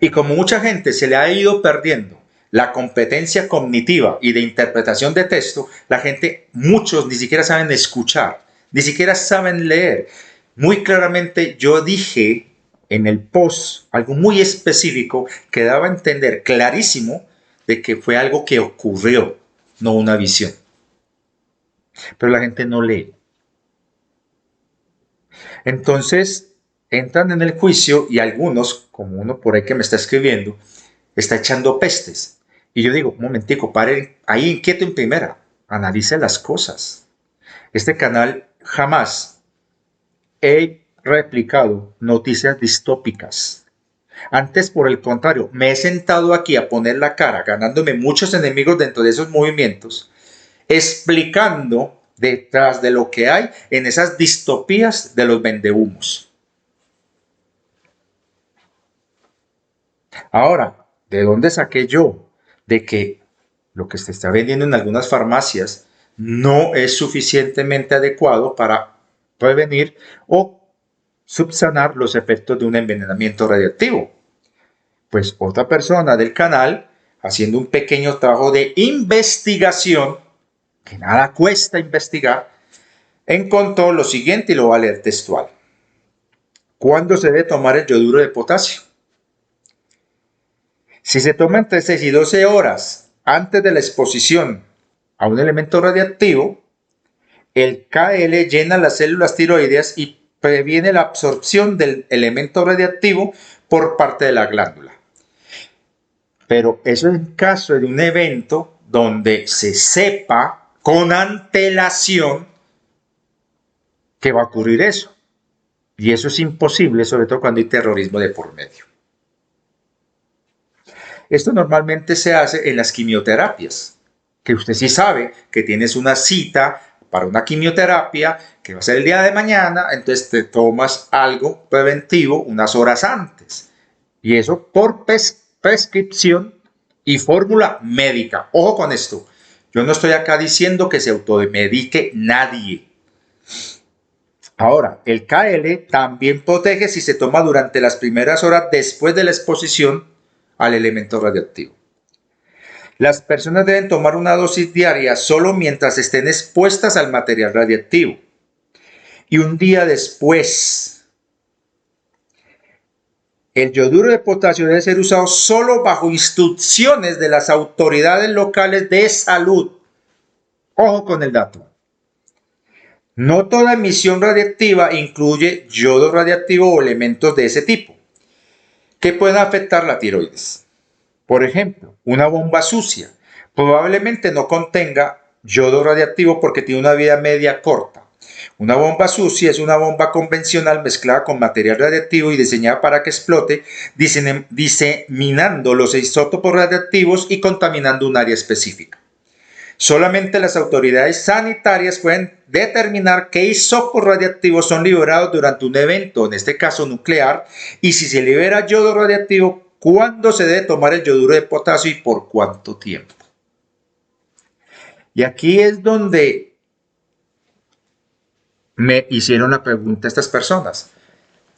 Y como mucha gente se le ha ido perdiendo la competencia cognitiva y de interpretación de texto, la gente, muchos ni siquiera saben escuchar, ni siquiera saben leer. Muy claramente yo dije en el post algo muy específico que daba a entender clarísimo de que fue algo que ocurrió, no una visión. Pero la gente no lee. Entonces entran en el juicio y algunos, como uno por ahí que me está escribiendo, está echando pestes. Y yo digo, un momentico, pare ahí inquieto en primera, analice las cosas. Este canal jamás he replicado noticias distópicas. Antes, por el contrario, me he sentado aquí a poner la cara, ganándome muchos enemigos dentro de esos movimientos, explicando detrás de lo que hay en esas distopías de los vendehumos. Ahora, ¿de dónde saqué yo de que lo que se está vendiendo en algunas farmacias no es suficientemente adecuado para prevenir o subsanar los efectos de un envenenamiento radiactivo? Pues otra persona del canal, haciendo un pequeño trabajo de investigación, que nada cuesta investigar, encontró lo siguiente y lo voy a leer textual. ¿Cuándo se debe tomar el yoduro de potasio? Si se toma entre 6 y 12 horas antes de la exposición a un elemento radiactivo, el KL llena las células tiroideas y previene la absorción del elemento radiactivo por parte de la glándula. Pero eso es en caso de un evento donde se sepa con antelación que va a ocurrir eso. Y eso es imposible, sobre todo cuando hay terrorismo de por medio. Esto normalmente se hace en las quimioterapias, que usted sí sabe que tienes una cita para una quimioterapia que va a ser el día de mañana, entonces te tomas algo preventivo unas horas antes. Y eso por prescripción y fórmula médica. Ojo con esto, yo no estoy acá diciendo que se automedique nadie. Ahora, el KL también protege si se toma durante las primeras horas después de la exposición al elemento radiactivo. Las personas deben tomar una dosis diaria solo mientras estén expuestas al material radiactivo. Y un día después, el yoduro de potasio debe ser usado solo bajo instrucciones de las autoridades locales de salud. Ojo con el dato. No toda emisión radiactiva incluye yodo radiactivo o elementos de ese tipo que pueden afectar la tiroides. Por ejemplo, una bomba sucia probablemente no contenga yodo radiactivo porque tiene una vida media corta. Una bomba sucia es una bomba convencional mezclada con material radiactivo y diseñada para que explote, diseminando los isótopos radiactivos y contaminando un área específica. Solamente las autoridades sanitarias pueden determinar qué isótopos radiactivos son liberados durante un evento, en este caso nuclear, y si se libera yodo radiactivo, cuándo se debe tomar el yoduro de potasio y por cuánto tiempo. Y aquí es donde me hicieron la pregunta estas personas.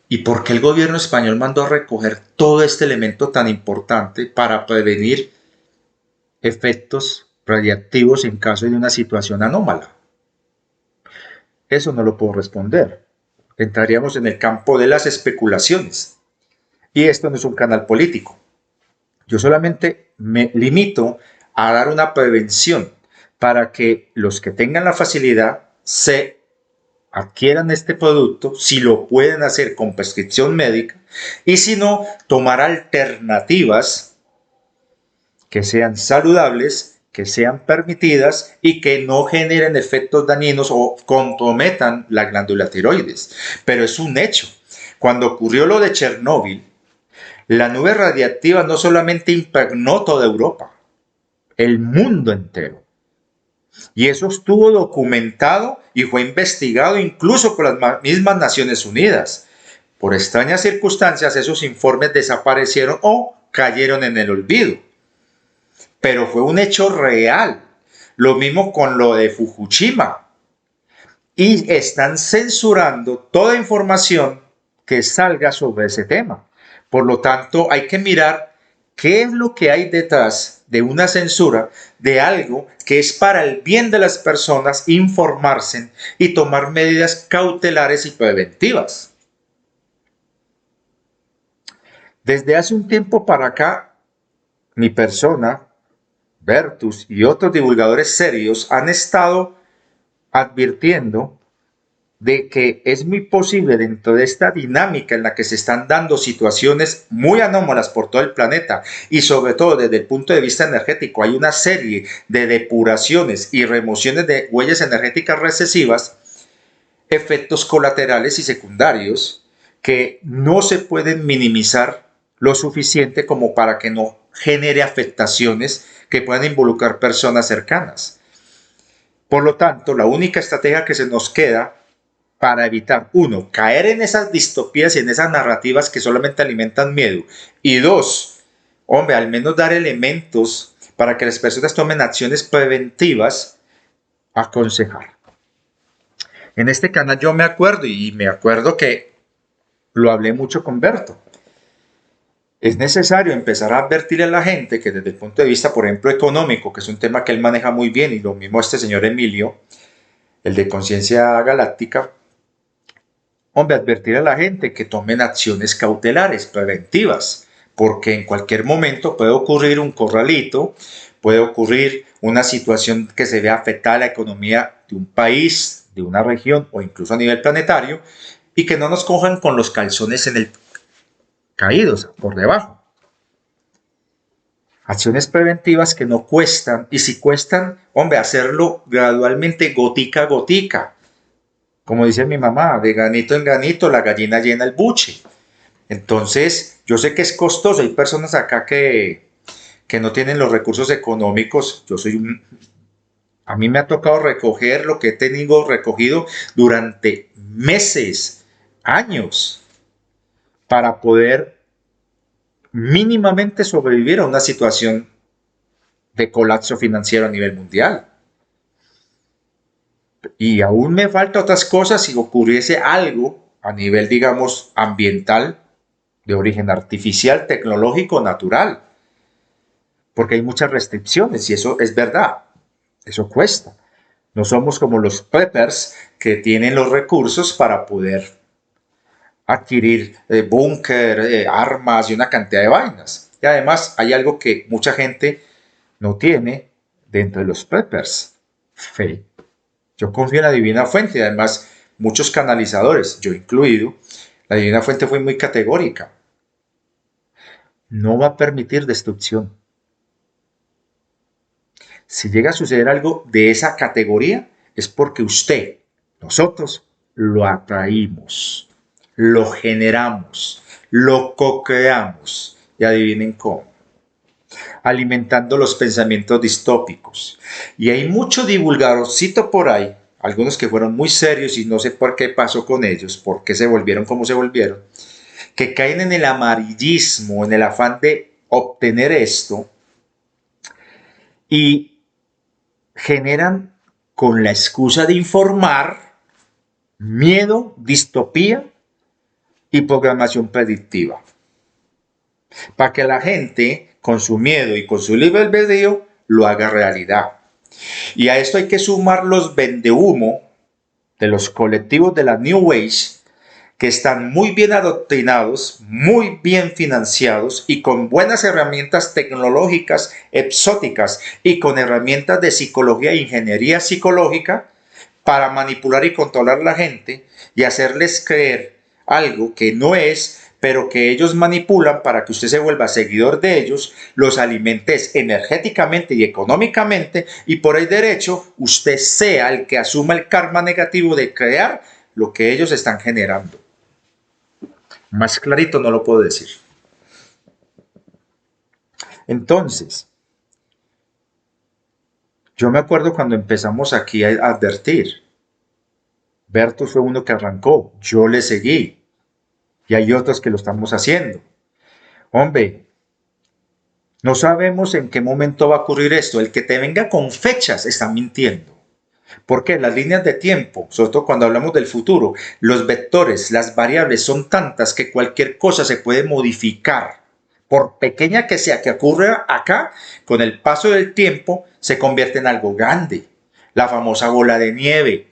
¿Y por qué el gobierno español mandó a recoger todo este elemento tan importante para prevenir efectos radiactivos en caso de una situación anómala? Eso no lo puedo responder. Entraríamos en el campo de las especulaciones. Y esto no es un canal político. Yo solamente me limito a dar una prevención para que los que tengan la facilidad se adquieran este producto, si lo pueden hacer con prescripción médica, y si no, tomar alternativas que sean saludables, que sean permitidas y que no generen efectos dañinos o comprometan la glándula tiroides. Pero es un hecho. Cuando ocurrió lo de Chernóbil, la nube radiactiva no solamente impregnó toda Europa, el mundo entero. Y eso estuvo documentado y fue investigado incluso por las mismas Naciones Unidas. por extrañas circunstancias, esos informes desaparecieron o cayeron en el olvido. Pero fue un hecho real. Lo mismo con lo de Fukushima. Y están censurando toda información que salga sobre ese tema. Por lo tanto, hay que mirar qué es lo que hay detrás de una censura de algo que es para el bien de las personas, informarse y tomar medidas cautelares y preventivas. Desde hace un tiempo para acá, mi persona, Bertus y otros divulgadores serios han estado advirtiendo de que es muy posible dentro de esta dinámica en la que se están dando situaciones muy anómalas por todo el planeta y sobre todo desde el punto de vista energético hay una serie de depuraciones y remociones de huellas energéticas recesivas, efectos colaterales y secundarios que no se pueden minimizar lo suficiente como para que no genere afectaciones que puedan involucrar personas cercanas. Por lo tanto, la única estrategia que se nos queda para evitar, uno, caer en esas distopías y en esas narrativas que solamente alimentan miedo, y dos, hombre, al menos dar elementos para que las personas tomen acciones preventivas, aconsejar. En este canal yo me acuerdo, y me acuerdo que lo hablé mucho con Berto, es necesario empezar a advertir a la gente que desde el punto de vista, por ejemplo, económico, que es un tema que él maneja muy bien, y lo mismo este señor Emilio, el de Conciencia Galáctica, hombre, advertir a la gente que tomen acciones cautelares, preventivas, porque en cualquier momento puede ocurrir un corralito, puede ocurrir una situación que se vea afectada a la economía de un país, de una región o incluso a nivel planetario, y que no nos cojan con los calzones en el caídos por debajo. Acciones preventivas que no cuestan, y si cuestan, hombre, hacerlo gradualmente, gotica a gotica. Como dice mi mamá, de granito en granito la gallina llena el buche. Entonces, yo sé que es costoso, hay personas acá que no tienen los recursos económicos. A mí me ha tocado recoger lo que he tenido recogido durante meses, años, para poder mínimamente sobrevivir a una situación de colapso financiero a nivel mundial. Y aún me falta otras cosas si ocurriese algo a nivel, digamos, ambiental, de origen artificial, tecnológico, natural. Porque hay muchas restricciones y eso es verdad, eso cuesta. No somos como los preppers que tienen los recursos para poder adquirir búnker, armas y una cantidad de vainas. Y además hay algo que mucha gente no tiene dentro de los preppers, fe. Yo confío en la Divina Fuente y además muchos canalizadores, yo incluido, la Divina Fuente fue muy categórica. No va a permitir destrucción. Si llega a suceder algo de esa categoría, es porque usted, nosotros, lo atraímos, lo generamos, lo co-creamos. Y adivinen cómo. Alimentando los pensamientos distópicos. Y hay mucho divulgadorcito por ahí, algunos que fueron muy serios y no sé por qué pasó con ellos, por qué se volvieron como se volvieron, que caen en el amarillismo, en el afán de obtener esto y generan con la excusa de informar miedo, distopía y programación predictiva. Para que la gente, con su miedo y con su libre albedrío, lo haga realidad. Y a esto hay que sumar los vendehumo de los colectivos de la New Age, que están muy bien adoctrinados, muy bien financiados y con buenas herramientas tecnológicas exóticas y con herramientas de psicología e ingeniería psicológica para manipular y controlar a la gente y hacerles creer algo que no es, pero que ellos manipulan para que usted se vuelva seguidor de ellos, los alimentes energéticamente y económicamente y por el derecho usted sea el que asuma el karma negativo de crear lo que ellos están generando. Más clarito no lo puedo decir. Entonces, yo me acuerdo cuando empezamos aquí a advertir. Bertus fue uno que arrancó, yo le seguí. y hay otros que lo estamos haciendo. Hombre, no sabemos en qué momento va a ocurrir esto. El que te venga con fechas está mintiendo. ¿Por qué? Las líneas de tiempo, sobre todo cuando hablamos del futuro, los vectores, las variables son tantas que cualquier cosa se puede modificar. Por pequeña que sea que ocurra acá, con el paso del tiempo se convierte en algo grande. La famosa bola de nieve.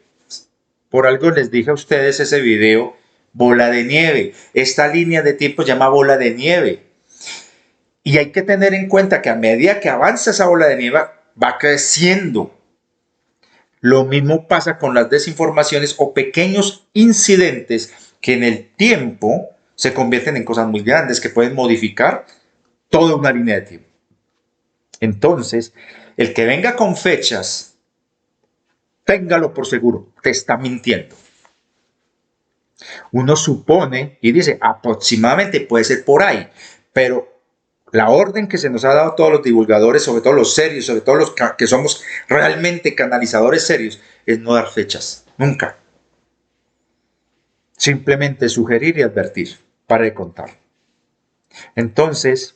Por algo les dije a ustedes ese video, bola de nieve. Esta línea de tiempo se llama bola de nieve. Y hay que tener en cuenta que a medida que avanza esa bola de nieve, va creciendo. Lo mismo pasa con las desinformaciones o pequeños incidentes que en el tiempo se convierten en cosas muy grandes que pueden modificar toda una línea de tiempo. Entonces, el que venga con fechas, téngalo por seguro, te está mintiendo. Uno supone y dice aproximadamente puede ser por ahí, pero la orden que se nos ha dado a todos los divulgadores, sobre todo los serios, sobre todo los que somos realmente canalizadores serios, es no dar fechas, nunca. Simplemente sugerir y advertir, para de contar. Entonces,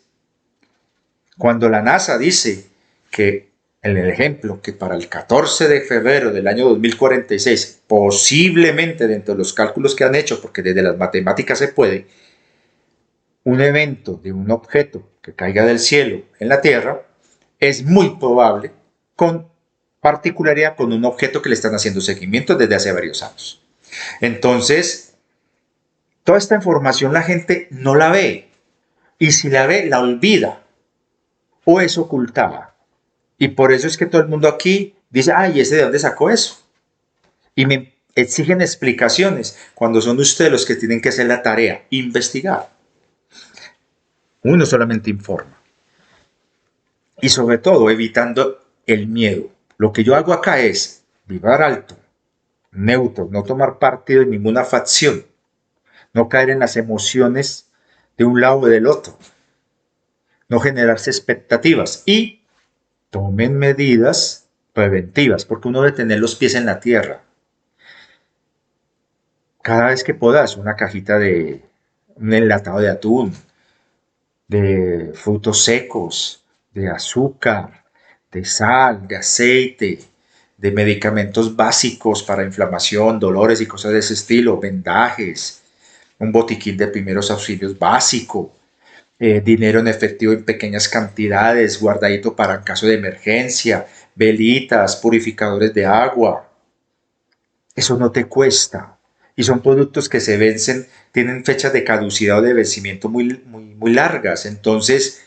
cuando la NASA dice que, en el ejemplo, que para el 14 de febrero del año 2046, posiblemente dentro de los cálculos que han hecho, porque desde las matemáticas se puede, un evento de un objeto que caiga del cielo en la Tierra, es muy probable, con particularidad con un objeto que le están haciendo seguimiento desde hace varios años. Entonces, toda esta información la gente no la ve, y si la ve, la olvida o es ocultada. Y por eso es que todo el mundo aquí dice, ay, ¿ese de dónde sacó eso? Y me exigen explicaciones cuando son ustedes los que tienen que hacer la tarea, investigar. Uno solamente informa. Y sobre todo evitando el miedo. Lo que yo hago acá es vibrar alto, neutro, no tomar partido en ninguna facción, no caer en las emociones de un lado o del otro, no generarse expectativas y tomen medidas preventivas, porque uno debe tener los pies en la tierra. Cada vez que puedas, una cajita de un enlatado de atún, de frutos secos, de azúcar, de sal, de aceite, de medicamentos básicos para inflamación, dolores y cosas de ese estilo, vendajes, un botiquín de primeros auxilios básico, dinero en efectivo en pequeñas cantidades, guardadito para caso de emergencia, velitas, purificadores de agua. Eso no te cuesta. Y son productos que se vencen, tienen fechas de caducidad o de vencimiento muy largas. Entonces,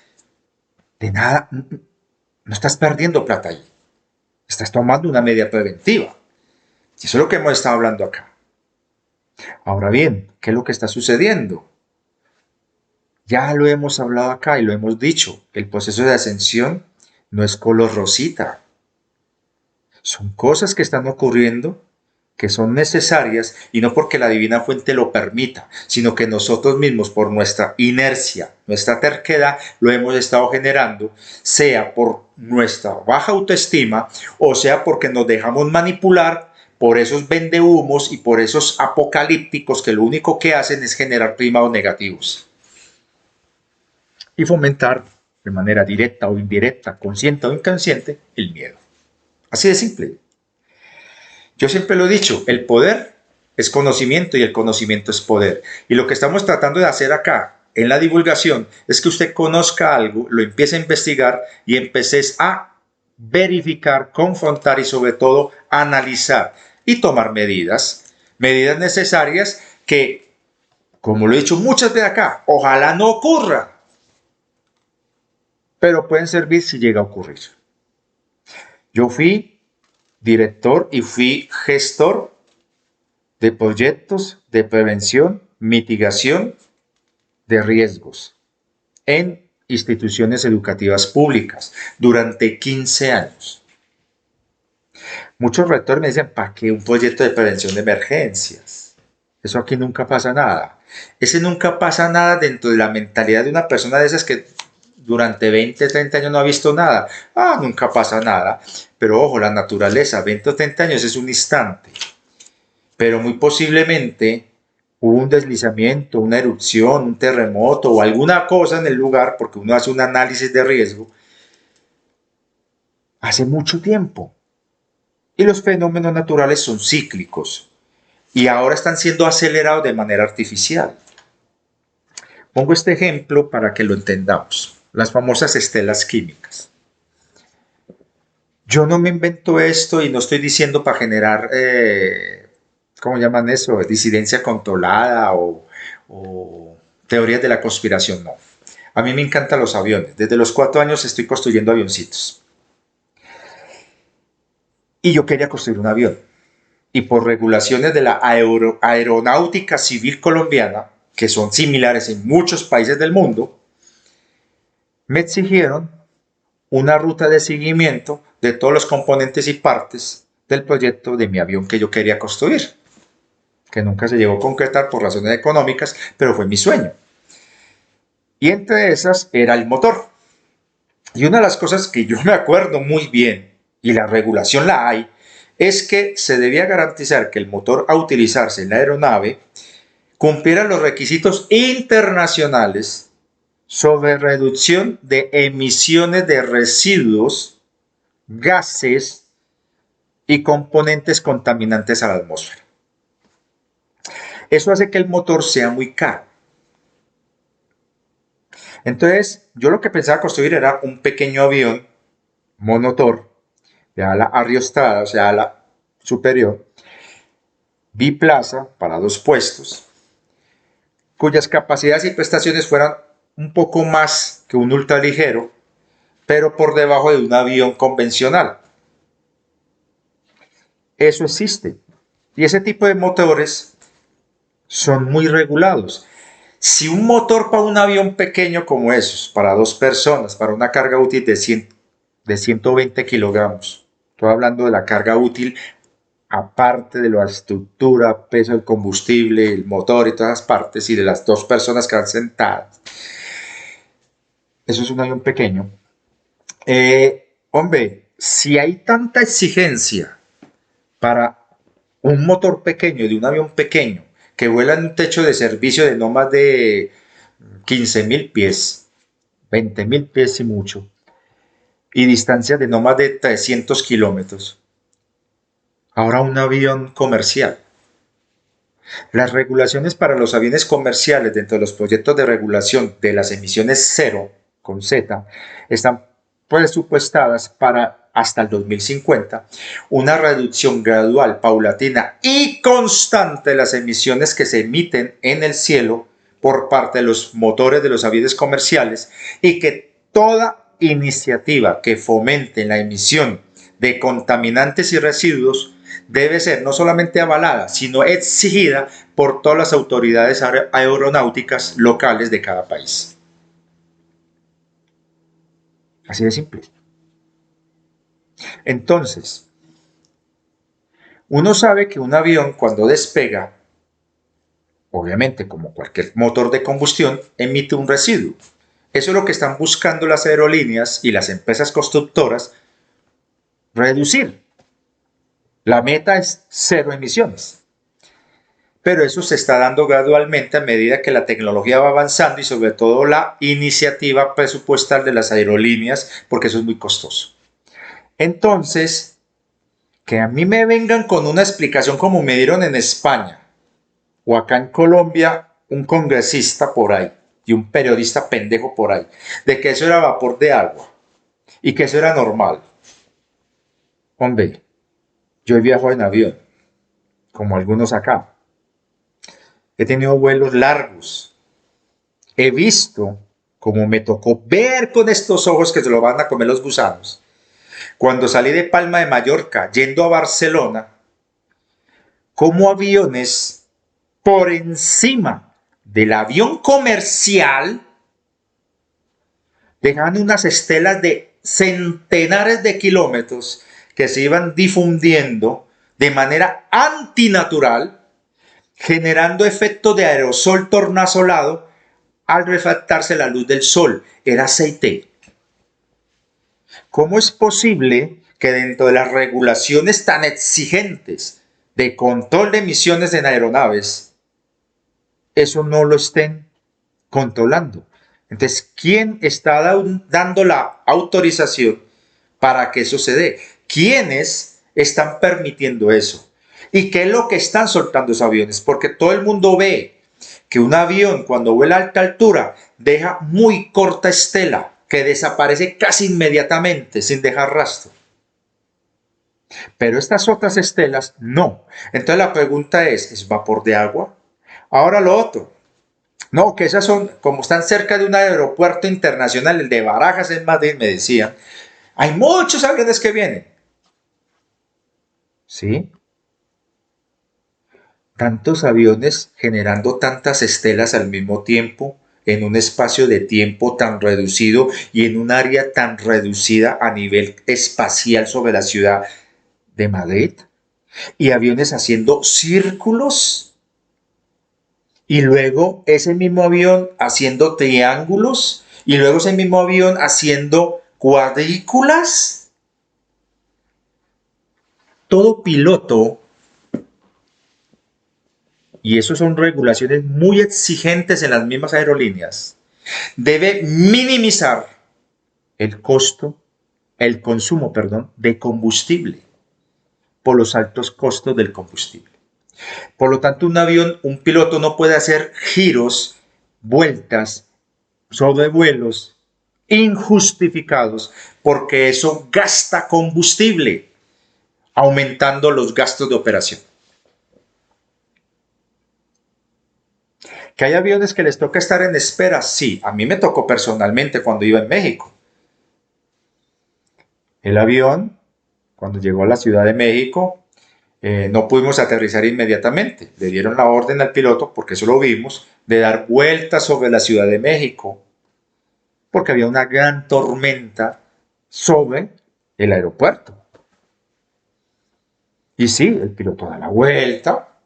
de nada, no estás perdiendo plata ahí. Estás tomando una medida preventiva. Y eso es lo que hemos estado hablando acá. Ahora bien, ¿qué es lo que está sucediendo? Ya lo hemos hablado acá y lo hemos dicho. El proceso de ascensión no es color rosita. Son cosas que están ocurriendo, que son necesarias, y no porque la divina fuente lo permita, sino que nosotros mismos por nuestra inercia, nuestra terquedad, lo hemos estado generando, sea por nuestra baja autoestima o sea porque nos dejamos manipular por esos vendehumos y por esos apocalípticos que lo único que hacen es generar primados negativos y fomentar de manera directa o indirecta, consciente o inconsciente, el miedo. Así de simple. Yo siempre lo he dicho, el poder es conocimiento y el conocimiento es poder. Y lo que estamos tratando de hacer acá en la divulgación es que usted conozca algo, lo empiece a investigar y empeces a verificar, confrontar y sobre todo analizar y tomar medidas necesarias que, como lo he dicho muchas veces acá, ojalá no ocurra, pero pueden servir si llega a ocurrir. Yo fui director y fui gestor de proyectos de prevención, mitigación de riesgos en instituciones educativas públicas durante 15 años. Muchos rectores me dicen, ¿para qué un proyecto de prevención de emergencias? Eso aquí nunca pasa nada. Ese nunca pasa nada dentro de la mentalidad de una persona de esas que durante 20, 30 años no ha visto nada. Ah, nunca pasa nada. Pero ojo, la naturaleza, 20 o 30 años es un instante. Pero muy posiblemente hubo un deslizamiento, una erupción, un terremoto o alguna cosa en el lugar, porque uno hace un análisis de riesgo, hace mucho tiempo. Y los fenómenos naturales son cíclicos y ahora están siendo acelerados de manera artificial. Pongo este ejemplo para que lo entendamos. Las famosas estelas químicas. Yo no me invento esto y no estoy diciendo para generar, ¿cómo llaman eso? Disidencia controlada o teorías de la conspiración, no. A mí me encantan los aviones. Desde los 4 años estoy construyendo avioncitos. Y yo quería construir un avión. Y por regulaciones de la aeronáutica civil colombiana, que son similares en muchos países del mundo, me exigieron una ruta de seguimiento de todos los componentes y partes del proyecto de mi avión que yo quería construir, que nunca se llegó a concretar por razones económicas, pero fue mi sueño. Y entre esas era el motor. Y una de las cosas que yo me acuerdo muy bien, y la regulación la hay, es que se debía garantizar que el motor a utilizarse en la aeronave cumpliera los requisitos internacionales sobre reducción de emisiones de residuos, gases y componentes contaminantes a la atmósfera. Eso hace que el motor sea muy caro. Entonces, yo lo que pensaba construir era un pequeño avión monotor de ala arriostada, o sea, ala superior, biplaza para 2 puestos, cuyas capacidades y prestaciones fueran un poco más que un ultraligero, pero por debajo de un avión convencional. Eso existe. Y ese tipo de motores son muy regulados. Si un motor para un avión pequeño como esos, para 2 personas, para una carga útil de 120 kilogramos, estoy hablando de la carga útil aparte de la estructura, peso del combustible, el motor y todas las partes, y de las 2 personas que van sentadas, eso es un avión pequeño. Hombre, si hay tanta exigencia para un motor pequeño de un avión pequeño que vuela en un techo de servicio de no más de 15.000 pies, 20.000 pies y mucho, y distancia de no más de 300 kilómetros, ahora un avión comercial. Las regulaciones para los aviones comerciales dentro de los proyectos de regulación de las emisiones cero, con Z, están presupuestadas para hasta el 2050 una reducción gradual, paulatina y constante de las emisiones que se emiten en el cielo por parte de los motores de los aviones comerciales, y que toda iniciativa que fomente la emisión de contaminantes y residuos debe ser no solamente avalada, sino exigida por todas las autoridades aeronáuticas locales de cada país. Así de simple. Entonces, uno sabe que un avión cuando despega, obviamente como cualquier motor de combustión, emite un residuo. Eso es lo que están buscando las aerolíneas y las empresas constructoras, reducir. La meta es 0 emisiones. Pero eso se está dando gradualmente a medida que la tecnología va avanzando y sobre todo la iniciativa presupuestal de las aerolíneas, porque eso es muy costoso. Entonces, que a mí me vengan con una explicación como me dieron en España o acá en Colombia un congresista por ahí y un periodista pendejo por ahí, de que eso era vapor de agua y que eso era normal. Hombre, yo he viajado en avión, como algunos acá. He tenido vuelos largos. He visto, como me tocó ver con estos ojos que se lo van a comer los gusanos, cuando salí de Palma de Mallorca yendo a Barcelona, como aviones por encima del avión comercial dejaban unas estelas de centenares de kilómetros que se iban difundiendo de manera antinatural, generando efecto de aerosol tornasolado al refractarse la luz del sol. Era aceite. ¿Cómo es posible que dentro de las regulaciones tan exigentes de control de emisiones en aeronaves eso no lo estén controlando. Entonces, ¿quién está dando la autorización para que eso se dé? ¿Quiénes están permitiendo eso? ¿Y qué es lo que están soltando esos aviones? Porque todo el mundo ve que un avión cuando vuela a alta altura deja muy corta estela que desaparece casi inmediatamente sin dejar rastro. Pero estas otras estelas no. Entonces la pregunta ¿es vapor de agua? Ahora lo otro. No, que esas son, como están cerca de un aeropuerto internacional, el de Barajas en Madrid, me decían, hay muchos aviones que vienen. ¿Sí? Tantos aviones generando tantas estelas al mismo tiempo, en un espacio de tiempo tan reducido y en un área tan reducida a nivel espacial sobre la ciudad de Madrid, y aviones haciendo círculos, y luego ese mismo avión haciendo triángulos, y luego ese mismo avión haciendo cuadrículas. Todo piloto, y eso son regulaciones muy exigentes en las mismas aerolíneas, debe minimizar el costo, el consumo, perdón, de combustible por los altos costos del combustible. Por lo tanto, un piloto no puede hacer giros, vueltas, sobrevuelos injustificados porque eso gasta combustible, aumentando los gastos de operación. ¿Que hay aviones que les toca estar en espera? Sí, a mí me tocó personalmente cuando iba en México. El avión, cuando llegó a la Ciudad de México, no pudimos aterrizar inmediatamente. Le dieron la orden al piloto, porque eso lo vimos, de dar vueltas sobre la Ciudad de México, porque había una gran tormenta sobre el aeropuerto. Y sí, el piloto da la vuelta,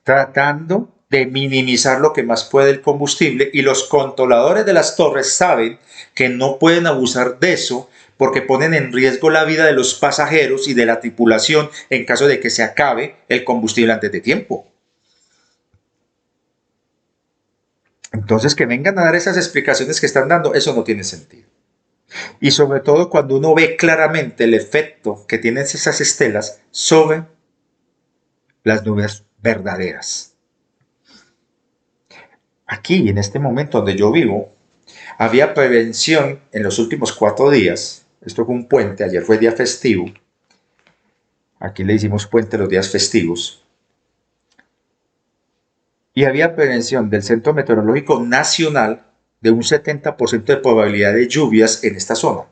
tratando de minimizar lo que más puede el combustible, y los controladores de las torres saben que no pueden abusar de eso porque ponen en riesgo la vida de los pasajeros y de la tripulación en caso de que se acabe el combustible antes de tiempo. Entonces, que vengan a dar esas explicaciones que están dando, eso no tiene sentido. Y sobre todo cuando uno ve claramente el efecto que tienen esas estelas sobre las nubes verdaderas. Aquí, en este momento donde yo vivo, había prevención en los últimos 4 días. Esto fue un puente, ayer fue día festivo. Aquí le hicimos puente los días festivos. Y había prevención del Centro Meteorológico Nacional de un 70% de probabilidad de lluvias en esta zona.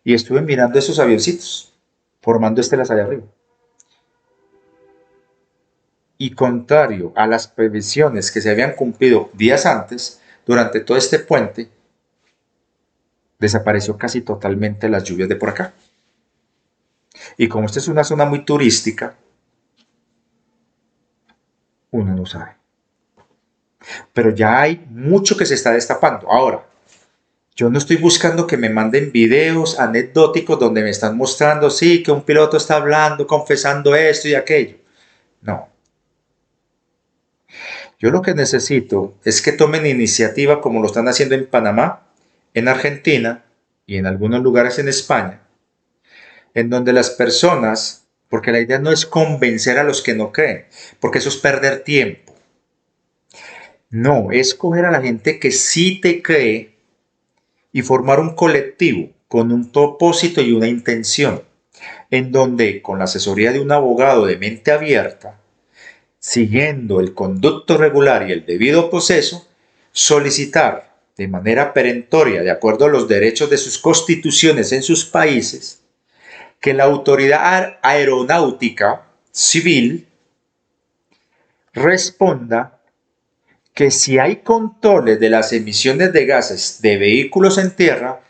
Y estuve mirando esos avioncitos, formando estelas allá arriba. Y contrario a las previsiones que se habían cumplido días antes, durante todo este puente, desapareció casi totalmente las lluvias de por acá. Y como esta es una zona muy turística, uno no sabe. Pero ya hay mucho que se está destapando. Ahora, yo no estoy buscando que me manden videos anecdóticos donde me están mostrando, sí, que un piloto está hablando, confesando esto y aquello. No. Yo lo que necesito es que tomen iniciativa como lo están haciendo en Panamá, en Argentina y en algunos lugares en España, en donde las personas, porque la idea no es convencer a los que no creen, porque eso es perder tiempo. No, es coger a la gente que sí te cree y formar un colectivo con un propósito y una intención, en donde con la asesoría de un abogado de mente abierta, siguiendo el conducto regular y el debido proceso, solicitar de manera perentoria, de acuerdo a los derechos de sus constituciones en sus países, que la autoridad aeronáutica civil responda que si hay controles de las emisiones de gases de vehículos en tierra,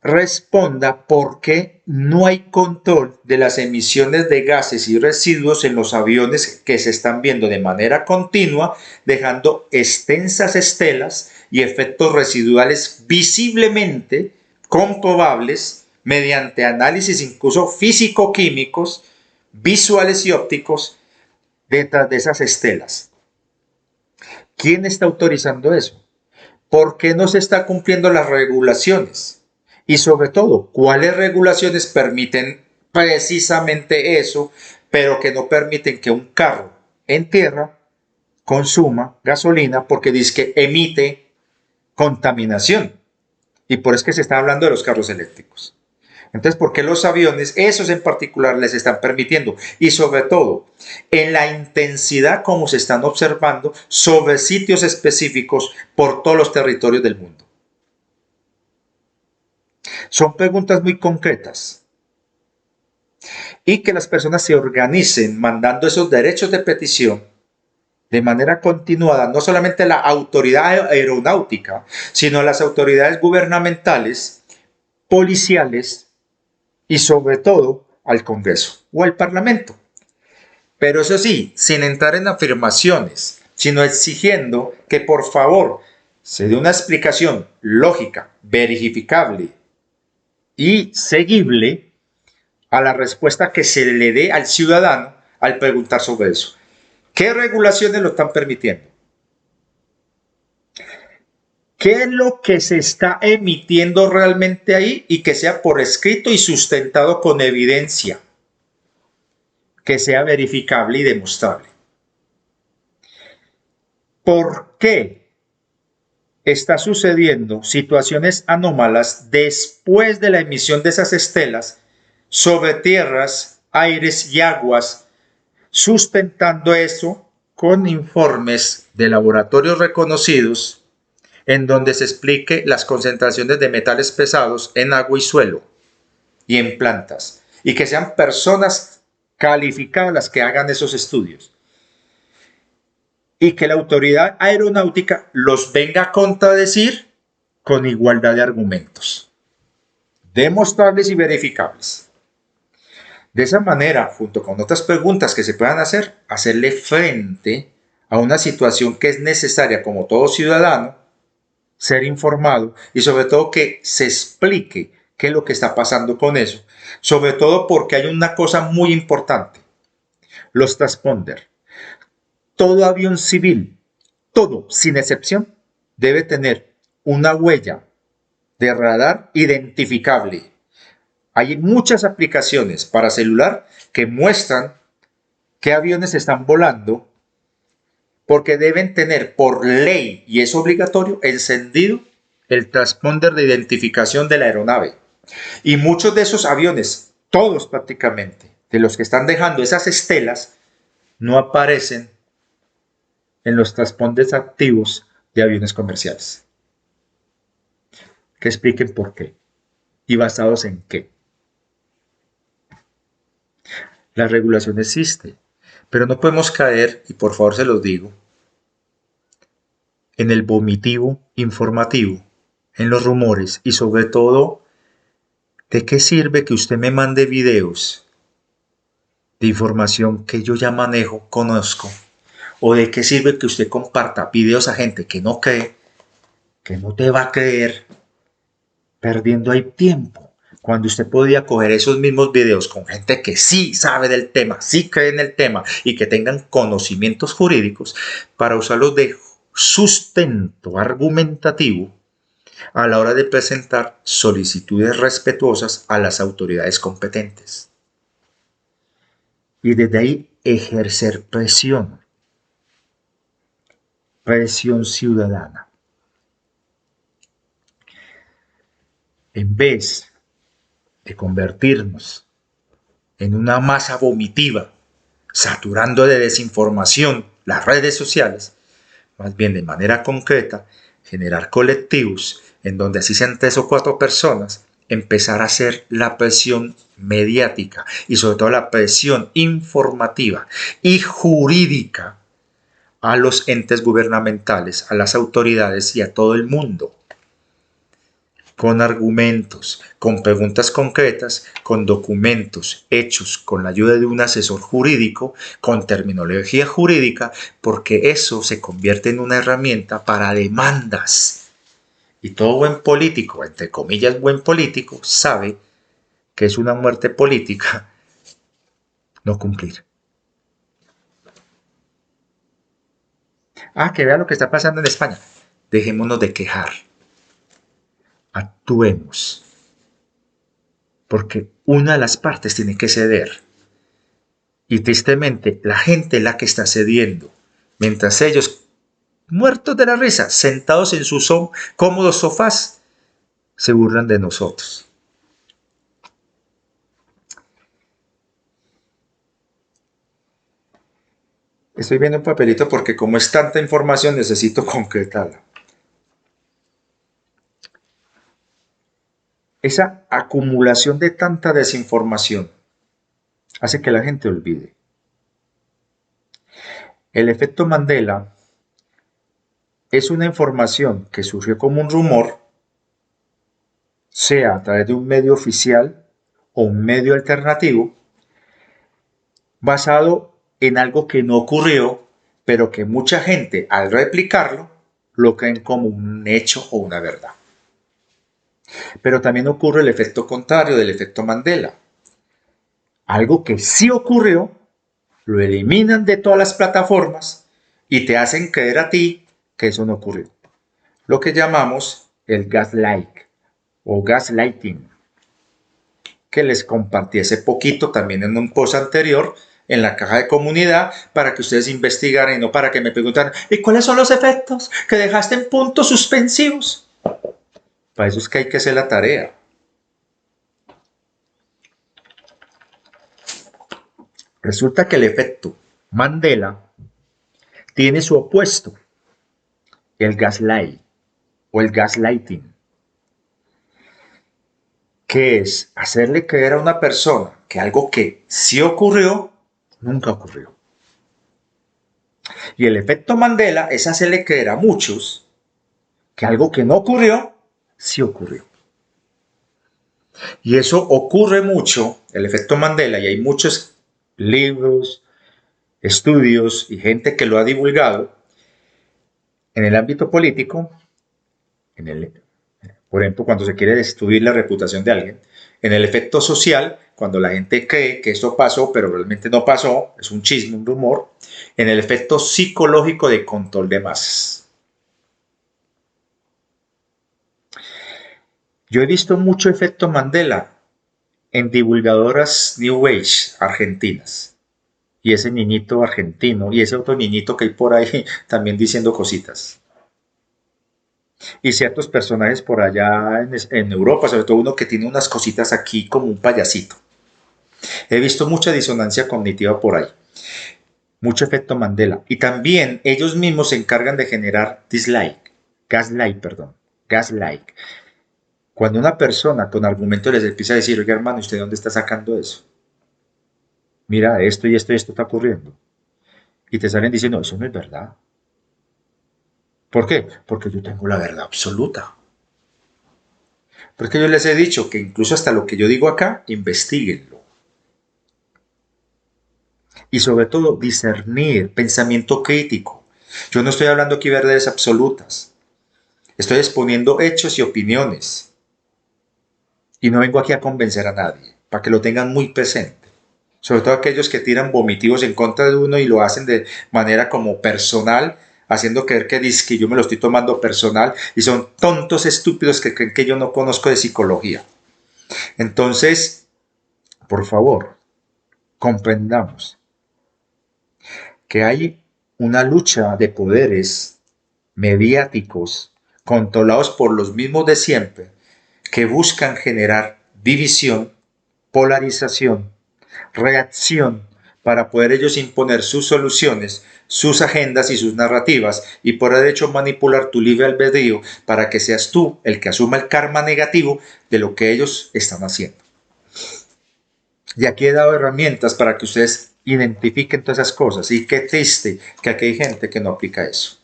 responda por qué no hay control de las emisiones de gases y residuos en los aviones que se están viendo de manera continua, dejando extensas estelas y efectos residuales visiblemente comprobables mediante análisis incluso físico-químicos, visuales y ópticos detrás de esas estelas. ¿Quién está autorizando eso? ¿Por qué no se está cumpliendo las regulaciones? Y sobre todo, ¿cuáles regulaciones permiten precisamente eso, pero que no permiten que un carro en tierra consuma gasolina porque dice que emite contaminación? Y por eso es que se está hablando de los carros eléctricos. Entonces, ¿por qué los aviones, esos en particular, les están permitiendo? Y sobre todo, en la intensidad como se están observando sobre sitios específicos por todos los territorios del mundo. Son preguntas muy concretas. Y que las personas se organicen mandando esos derechos de petición de manera continuada, no solamente a la autoridad aeronáutica, sino a las autoridades gubernamentales, policiales y sobre todo al Congreso o al Parlamento. Pero eso sí, sin entrar en afirmaciones, sino exigiendo que por favor se dé una explicación lógica, verificable y seguible a la respuesta que se le dé al ciudadano al preguntar sobre eso. ¿Qué regulaciones lo están permitiendo? ¿Qué es lo que se está emitiendo realmente ahí y que sea por escrito y sustentado con evidencia? Que sea verificable y demostrable. ¿Por qué está sucediendo situaciones anómalas después de la emisión de esas estelas sobre tierras, aires y aguas, sustentando eso con informes de laboratorios reconocidos en donde se explique las concentraciones de metales pesados en agua y suelo y en plantas, y que sean personas calificadas las que hagan esos estudios? Y que la autoridad aeronáutica los venga a contradecir con igualdad de argumentos, demostrables y verificables. De esa manera, junto con otras preguntas que se puedan hacer, hacerle frente a una situación que es necesaria como todo ciudadano, ser informado y sobre todo que se explique qué es lo que está pasando con eso. Sobre todo porque hay una cosa muy importante, los transponders. Todo avión civil, todo, sin excepción, debe tener una huella de radar identificable. Hay muchas aplicaciones para celular que muestran qué aviones están volando porque deben tener por ley, y es obligatorio, encendido el transponder de identificación de la aeronave. Y muchos de esos aviones, todos prácticamente, de los que están dejando esas estelas, no aparecen en los transponders activos de aviones comerciales. Que expliquen por qué y basados en qué. La regulación existe, pero no podemos caer, y por favor se los digo, en el vomitivo informativo, en los rumores y sobre todo, ¿de qué sirve que usted me mande videos de información que yo ya manejo, conozco? ¿O de qué sirve que usted comparta videos a gente que no cree, que no te va a creer, perdiendo ahí tiempo? Cuando usted podía coger esos mismos videos con gente que sí sabe del tema, sí cree en el tema y que tengan conocimientos jurídicos para usarlos de sustento argumentativo a la hora de presentar solicitudes respetuosas a las autoridades competentes. Y desde ahí ejercer presión, presión ciudadana. En vez de convertirnos en una masa vomitiva, saturando de desinformación las redes sociales, más bien de manera concreta, generar colectivos en donde así sean 3 o 4 personas, empezar a hacer la presión mediática y sobre todo la presión informativa y jurídica a los entes gubernamentales, a las autoridades y a todo el mundo, con argumentos, con preguntas concretas, con documentos hechos con la ayuda de un asesor jurídico, con terminología jurídica, porque eso se convierte en una herramienta para demandas. Y todo buen político, entre comillas buen político, sabe que es una muerte política no cumplir. Ah, que vea lo que está pasando en España. Dejémonos de quejar. Actuemos. Porque una de las partes tiene que ceder. Y tristemente, la gente es la que está cediendo. Mientras ellos, muertos de la risa, sentados en sus cómodos sofás, se burlan de nosotros. Estoy viendo un papelito porque como es tanta información necesito concretarla. Esa acumulación de tanta desinformación hace que la gente olvide. El efecto Mandela es una información que surgió como un rumor, sea a través de un medio oficial o un medio alternativo, basado en algo que no ocurrió, pero que mucha gente al replicarlo lo creen como un hecho o una verdad. Pero también ocurre el efecto contrario del efecto Mandela. Algo que sí ocurrió, lo eliminan de todas las plataformas y te hacen creer a ti que eso no ocurrió. Lo que llamamos el gaslight o gaslighting, que les compartí hace poquito también en un post anterior en la caja de comunidad para que ustedes investigaran y no para que me preguntaran ¿y cuáles son los efectos que dejaste en puntos suspensivos? Para eso es que hay que hacer la tarea. Resulta que el efecto Mandela tiene su opuesto, el gaslight o el gaslighting, que es hacerle creer a una persona que algo que sí ocurrió, nunca ocurrió. Y el efecto Mandela es hacerle creer a muchos que algo que no ocurrió, sí ocurrió. Y eso ocurre mucho, el efecto Mandela, y hay muchos libros, estudios y gente que lo ha divulgado en el ámbito político, en el, por ejemplo, cuando se quiere destruir la reputación de alguien, en el efecto social, cuando la gente cree que esto pasó, pero realmente no pasó, es un chisme, un rumor, en el efecto psicológico de control de masas. Yo he visto mucho efecto Mandela en divulgadoras New Age argentinas. Y ese niñito argentino y ese otro niñito que hay por ahí también diciendo cositas. Y ciertos personajes por allá en Europa, sobre todo uno que tiene unas cositas aquí como un payasito. He visto mucha disonancia cognitiva por ahí, mucho efecto Mandela. Y también ellos mismos se encargan de generar gaslight. Cuando una persona con argumentos les empieza a decir, oiga hermano, ¿usted dónde está sacando eso? Mira, esto y esto y esto está ocurriendo. Y te salen diciendo, eso no es verdad. ¿Por qué? Porque yo tengo la verdad absoluta. Porque yo les he dicho que incluso hasta lo que yo digo acá, investiguenlo. Y sobre todo, discernir, pensamiento crítico. Yo no estoy hablando aquí de verdades absolutas. Estoy exponiendo hechos y opiniones. Y no vengo aquí a convencer a nadie, para que lo tengan muy presente. Sobre todo aquellos que tiran vomitivos en contra de uno y lo hacen de manera como personal, haciendo creer que yo me lo estoy tomando personal y son tontos estúpidos que creen que yo no conozco de psicología. Entonces, por favor, comprendamos que hay una lucha de poderes mediáticos controlados por los mismos de siempre que buscan generar división, polarización, reacción para poder ellos imponer sus soluciones, sus agendas y sus narrativas y por hecho manipular tu libre albedrío para que seas tú el que asuma el karma negativo de lo que ellos están haciendo. Y aquí he dado herramientas para que ustedes identifiquen todas esas cosas. Y qué triste que aquí hay gente que no aplica eso.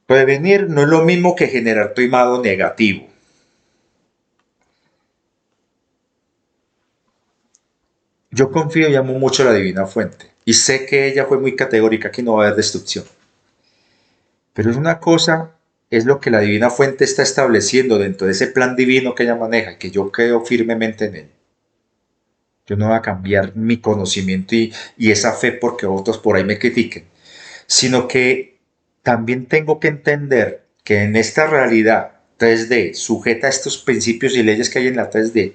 Prevenir no es lo mismo que generar primado negativo. Yo confío y amo mucho a la Divina Fuente. Y sé que ella fue muy categórica que no va a haber destrucción. Pero es una cosa, es lo que la Divina Fuente está estableciendo dentro de ese plan divino que ella maneja, que yo creo firmemente en él. Yo no voy a cambiar mi conocimiento y esa fe porque otros por ahí me critiquen, sino que también tengo que entender que en esta realidad 3D, sujeta a estos principios y leyes que hay en la 3D,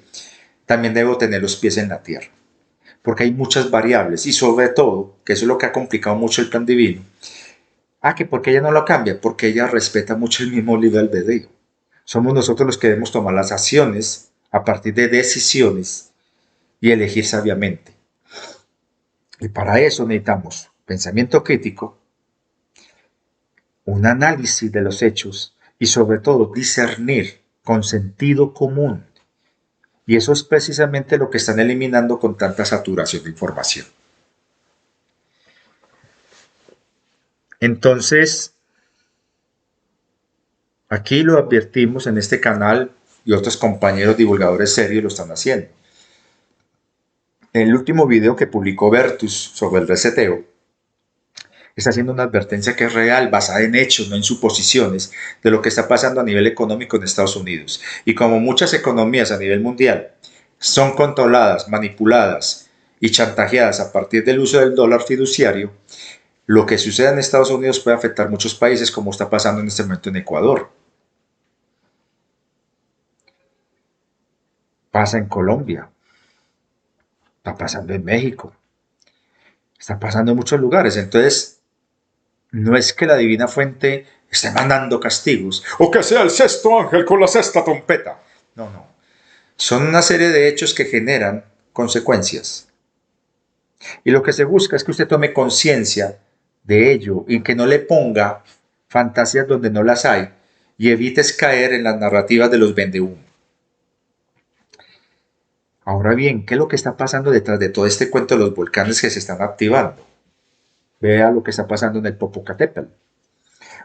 también debo tener los pies en la tierra, porque hay muchas variables y sobre todo, que eso es lo que ha complicado mucho el plan divino, que porque ella no lo cambia, porque ella respeta mucho el mismo libre albedrío. Somos nosotros los que debemos tomar las acciones a partir de decisiones y elegir sabiamente. Y para eso necesitamos pensamiento crítico, un análisis de los hechos y sobre todo discernir con sentido común. Y eso es precisamente lo que están eliminando con tanta saturación de información. Entonces, aquí lo advertimos en este canal y otros compañeros divulgadores serios lo están haciendo. En el último video que publicó Vertus sobre el reseteo, está haciendo una advertencia que es real, basada en hechos, no en suposiciones, de lo que está pasando a nivel económico en Estados Unidos. Y como muchas economías a nivel mundial son controladas, manipuladas y chantajeadas a partir del uso del dólar fiduciario, lo que sucede en Estados Unidos puede afectar muchos países, como está pasando en este momento en Ecuador. Pasa en Colombia, está pasando en México, está pasando en muchos lugares. Entonces, no es que la divina fuente esté mandando castigos o que sea el sexto ángel con la sexta trompeta. No, no. Son una serie de hechos que generan consecuencias. Y lo que se busca es que usted tome conciencia de ello y que no le ponga fantasías donde no las hay y evites caer en las narrativas de los vendehumo. Ahora bien, ¿qué es lo que está pasando detrás de todo este cuento de los volcanes que se están activando? Vea lo que está pasando en el Popocatépetl,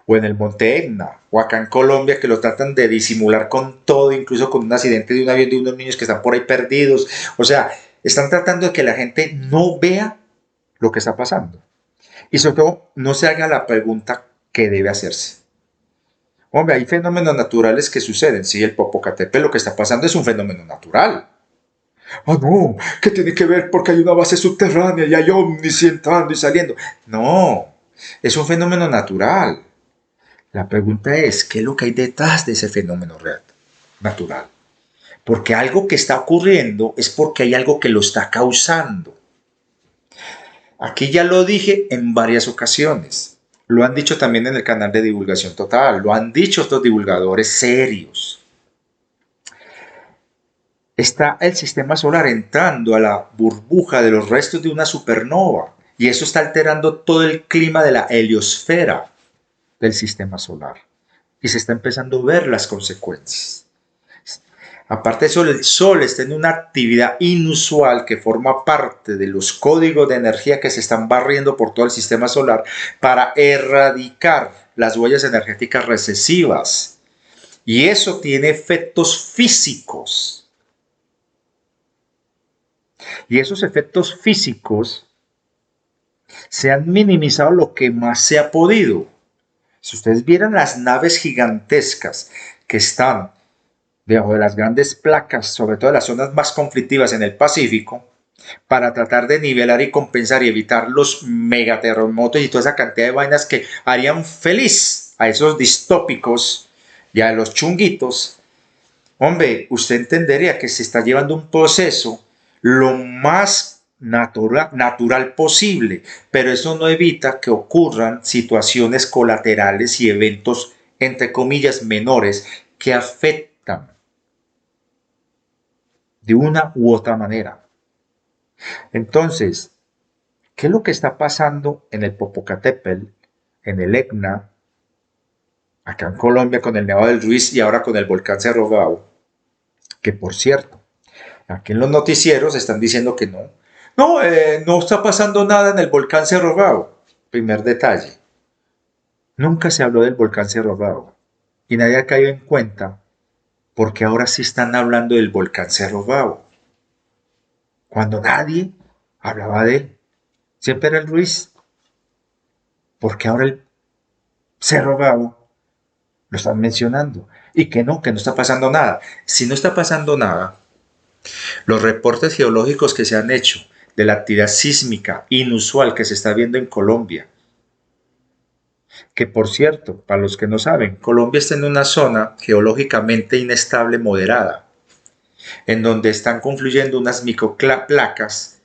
o en el Monte Etna, o acá en Colombia, que lo tratan de disimular con todo, incluso con un accidente de un avión de unos niños que están por ahí perdidos. O sea, están tratando de que la gente no vea lo que está pasando. Y sobre todo, no se haga la pregunta que debe hacerse. Hombre, hay fenómenos naturales que suceden. Sí, el Popocatépetl lo que está pasando es un fenómeno natural. No, ¿qué tiene que ver? Porque hay una base subterránea y hay ovnis entrando y saliendo. No, es un fenómeno natural. La pregunta es, ¿qué es lo que hay detrás de ese fenómeno real, natural? Porque algo que está ocurriendo es porque hay algo que lo está causando. Aquí ya lo dije en varias ocasiones. Lo han dicho también en el canal de Divulgación Total. Lo han dicho estos divulgadores serios. Está el sistema solar entrando a la burbuja de los restos de una supernova. Y eso está alterando todo el clima de la heliosfera del sistema solar. Y se está empezando a ver las consecuencias. Aparte de eso, el Sol está en una actividad inusual que forma parte de los códigos de energía que se están barriendo por todo el sistema solar para erradicar las huellas energéticas recesivas. Y eso tiene efectos físicos. Y esos efectos físicos se han minimizado lo que más se ha podido. Si ustedes vieran las naves gigantescas que están debajo de las grandes placas, sobre todo en las zonas más conflictivas en el Pacífico, para tratar de nivelar y compensar y evitar los megaterremotos y toda esa cantidad de vainas que harían feliz a esos distópicos y a los chunguitos, hombre, usted entendería que se está llevando un proceso lo más natural posible, pero eso no evita que ocurran situaciones colaterales y eventos, entre comillas, menores que afectan de una u otra manera. Entonces, ¿qué es lo que está pasando en el Popocatépetl, en el Etna, acá en Colombia con el Nevado del Ruiz y ahora con el volcán Cerro Bravo? Que por cierto, aquí en los noticieros están diciendo que no. No, no está pasando nada en el volcán Cerro Bravo. Primer detalle. Nunca se habló del volcán Cerro Bravo. Y nadie ha caído en cuenta porque ahora sí están hablando del volcán Cerro Bravo. Cuando nadie hablaba de él. Siempre era el Ruiz. Porque ahora el Cerro Bravo lo están mencionando. Y que no está pasando nada. Si no está pasando nada, Los reportes geológicos que se han hecho de la actividad sísmica inusual que se está viendo en Colombia, que por cierto, para los que no saben, Colombia está en una zona geológicamente inestable moderada, en donde están confluyendo unas microplacas,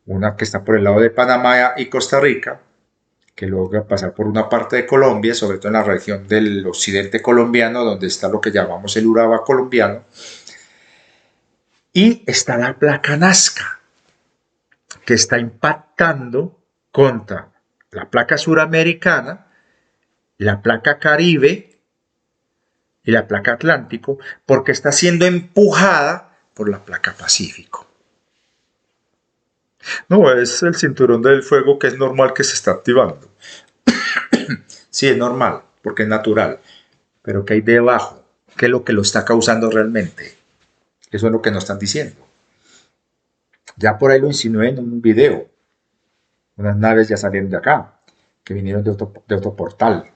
una que está por el lado de Panamá y Costa Rica, que logra pasar por una parte de Colombia, sobre todo en la región del occidente colombiano, donde está lo que llamamos el Urabá colombiano, y está la placa Nazca, que está impactando contra la placa suramericana, la placa Caribe y la placa Atlántico, porque está siendo empujada por la placa Pacífico. No, es el cinturón del fuego que es normal que se está activando. Sí, es normal, porque es natural. Pero ¿qué hay debajo? ¿Qué es lo que lo está causando realmente? Eso es lo que nos están diciendo. Ya por ahí lo insinué en un video. Unas naves ya salieron de acá, que vinieron de otro portal.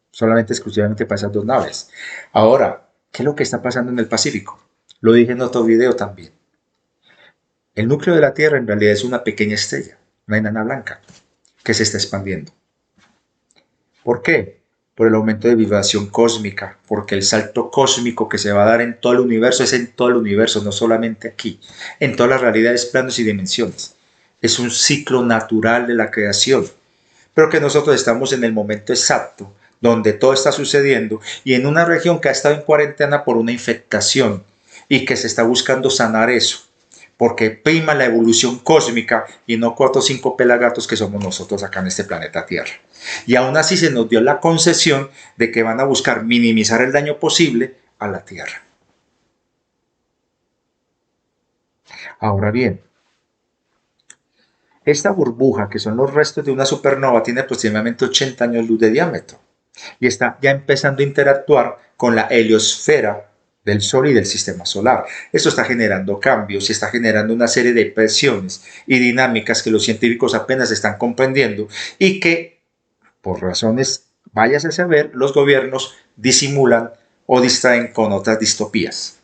Solamente exclusivamente para esas dos naves. Ahora, ¿qué es lo que está pasando en el Pacífico? Lo dije en otro video también. El núcleo de la Tierra en realidad es una pequeña estrella, una enana blanca, que se está expandiendo. ¿Por qué? Por el aumento de vibración cósmica, porque el salto cósmico que se va a dar en todo el universo es en todo el universo, no solamente aquí, en todas las realidades, planos y dimensiones. Es un ciclo natural de la creación, pero que nosotros estamos en el momento exacto donde todo está sucediendo y en una región que ha estado en cuarentena por una infectación y que se está buscando sanar eso, porque prima la evolución cósmica y no 4 o 5 pelagatos que somos nosotros acá en este planeta Tierra. Y aún así se nos dio la concesión de que van a buscar minimizar el daño posible a la Tierra. Ahora bien, esta burbuja, que son los restos de una supernova, tiene aproximadamente 80 años luz de diámetro y está ya empezando a interactuar con la heliosfera del Sol y del sistema solar. Esto está generando cambios y está generando una serie de presiones y dinámicas que los científicos apenas están comprendiendo y que, por razones, váyase a saber, los gobiernos disimulan o distraen con otras distopías.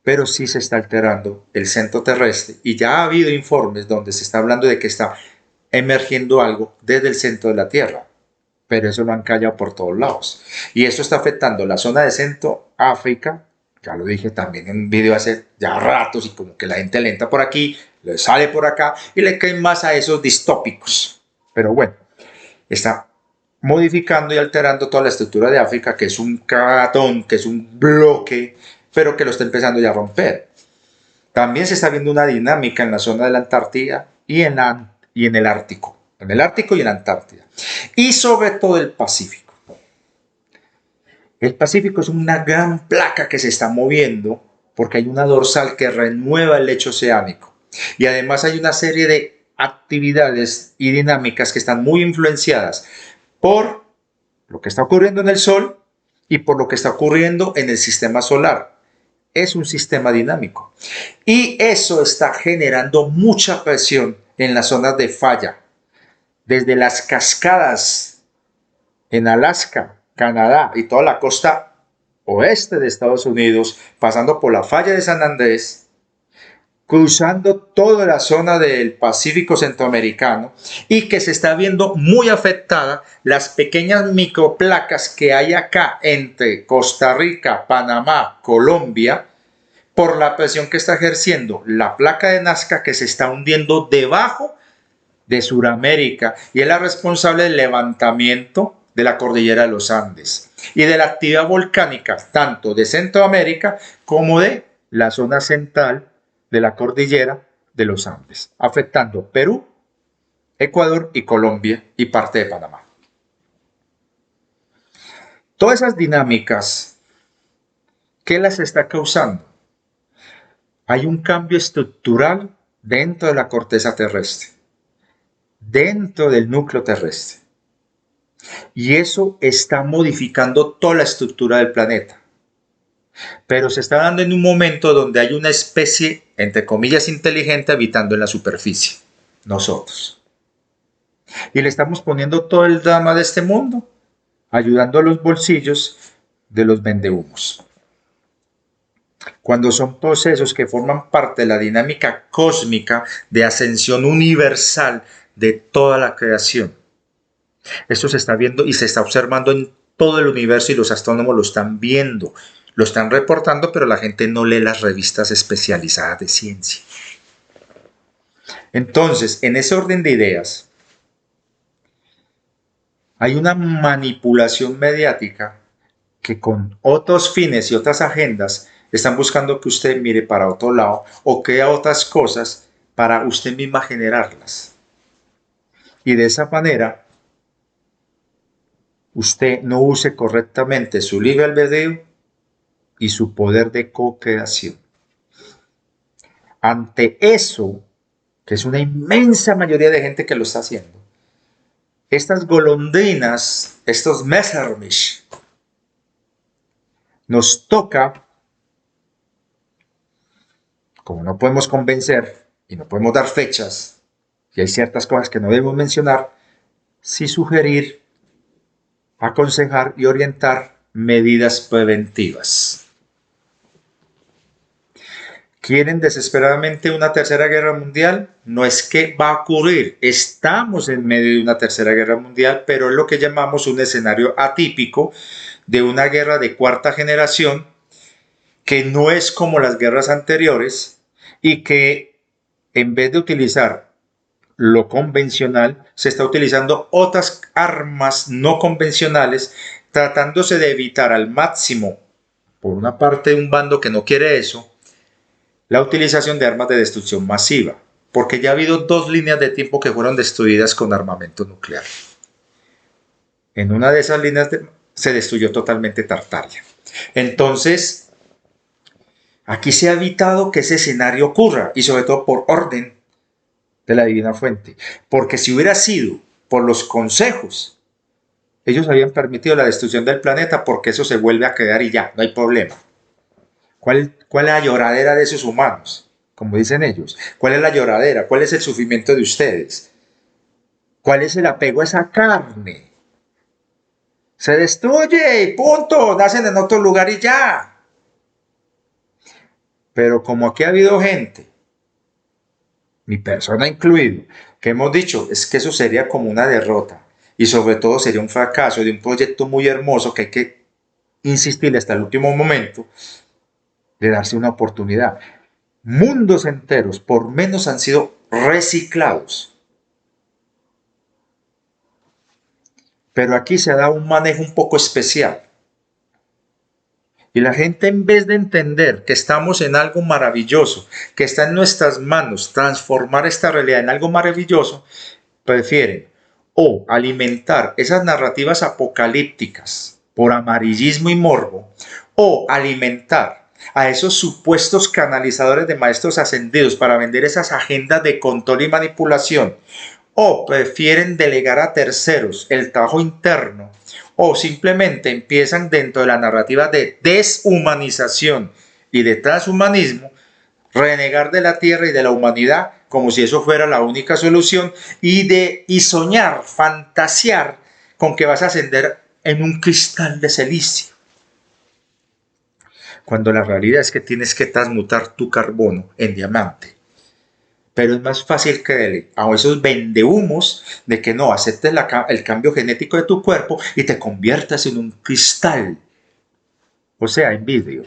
Pero sí se está alterando el centro terrestre y ya ha habido informes donde se está hablando de que está emergiendo algo desde el centro de la Tierra, pero eso lo han callado por todos lados. Y eso está afectando la zona de Centro África, ya lo dije también en un video hace ya ratos, y como que la gente le entra por aquí, le sale por acá y le caen más a esos distópicos. Pero bueno, está modificando y alterando toda la estructura de África, que es un cartón, que es un bloque, pero que lo está empezando ya a romper. También se está viendo una dinámica en la zona de la Antártida y en el Ártico. En el Ártico y en la Antártida. Y sobre todo el Pacífico. El Pacífico es una gran placa que se está moviendo porque hay una dorsal que renueva el lecho oceánico. Y además hay una serie de actividades y dinámicas que están muy influenciadas por lo que está ocurriendo en el Sol y por lo que está ocurriendo en el sistema solar. Es un sistema dinámico. Y eso está generando mucha presión en las zonas de falla. Desde las cascadas en Alaska, Canadá y toda la costa oeste de Estados Unidos, pasando por la falla de San Andrés, cruzando toda la zona del Pacífico centroamericano y que se está viendo muy afectada las pequeñas microplacas que hay acá entre Costa Rica, Panamá, Colombia, por la presión que está ejerciendo la placa de Nazca que se está hundiendo debajo de Sudamérica y es la responsable del levantamiento de la cordillera de los Andes y de la actividad volcánica tanto de Centroamérica como de la zona central de la cordillera de los Andes, afectando Perú, Ecuador y Colombia y parte de Panamá. Todas esas dinámicas, ¿qué las está causando? Hay un cambio estructural dentro de la corteza terrestre, dentro del núcleo terrestre. Y eso está modificando toda la estructura del planeta. Pero se está dando en un momento donde hay una especie, entre comillas, inteligente habitando en la superficie. Nosotros. Y le estamos poniendo todo el drama de este mundo, ayudando a los bolsillos de los vendehumos. cuando son procesos que forman parte de la dinámica cósmica de ascensión universal de toda la creación. Esto se está viendo y se está observando en todo el universo y los astrónomos lo están viendo, lo están reportando, pero la gente no lee las revistas especializadas de ciencia. Entonces, en ese orden de ideas, hay una manipulación mediática que con otros fines y otras agendas están buscando que usted mire para otro lado o crea otras cosas para usted misma generarlas. Y de esa manera, usted no use correctamente su libre albedrío y su poder de co-creación. Ante eso, que es una inmensa mayoría de gente que lo está haciendo, estas golondrinas, estos Messerschmitt, nos toca, como no podemos convencer y no podemos dar fechas, y hay ciertas cosas que no debemos mencionar, sí sugerir, aconsejar y orientar medidas preventivas. ¿Quieren desesperadamente una tercera guerra mundial? No es que va a ocurrir, estamos en medio de una tercera guerra mundial, pero es lo que llamamos un escenario atípico de una guerra de cuarta generación que no es como las guerras anteriores y que en vez de utilizar lo convencional, se está utilizando otras armas no convencionales, tratándose de evitar al máximo, por una parte, un bando que no quiere eso, la utilización de armas de destrucción masiva, porque ya ha habido 2 líneas de tiempo que fueron destruidas con armamento nuclear. En una de esas líneas se destruyó totalmente Tartaria. Entonces, aquí se ha evitado que ese escenario ocurra, y sobre todo por orden de la divina fuente. Porque si hubiera sido por los consejos, ellos habían permitido la destrucción del planeta porque eso se vuelve a quedar y ya, no hay problema. ¿Cuál es la lloradera de esos humanos? Como dicen ellos. ¿Cuál es la lloradera? ¿Cuál es el sufrimiento de ustedes? ¿Cuál es el apego a esa carne? Se destruye y punto. Nacen en otro lugar y ya. Pero como aquí ha habido gente, mi persona incluido, que hemos dicho es que eso sería como una derrota y sobre todo sería un fracaso de un proyecto muy hermoso que hay que insistir hasta el último momento de darse una oportunidad. Mundos enteros por menos han sido reciclados. Pero aquí se ha dado un manejo un poco especial. Y la gente, en vez de entender que estamos en algo maravilloso, que está en nuestras manos transformar esta realidad en algo maravilloso, prefieren o alimentar esas narrativas apocalípticas por amarillismo y morbo, o alimentar a esos supuestos canalizadores de maestros ascendidos para vender esas agendas de control y manipulación, o prefieren delegar a terceros el trabajo interno, o simplemente empiezan dentro de la narrativa de deshumanización y de transhumanismo, renegar de la tierra y de la humanidad como si eso fuera la única solución y soñar, fantasear con que vas a ascender en un cristal de silicio. Cuando la realidad es que tienes que transmutar tu carbono en diamante. Pero es más fácil creerle a esos vendehumos de que no aceptes el cambio genético de tu cuerpo y te conviertas en un cristal, o sea, en vidrio,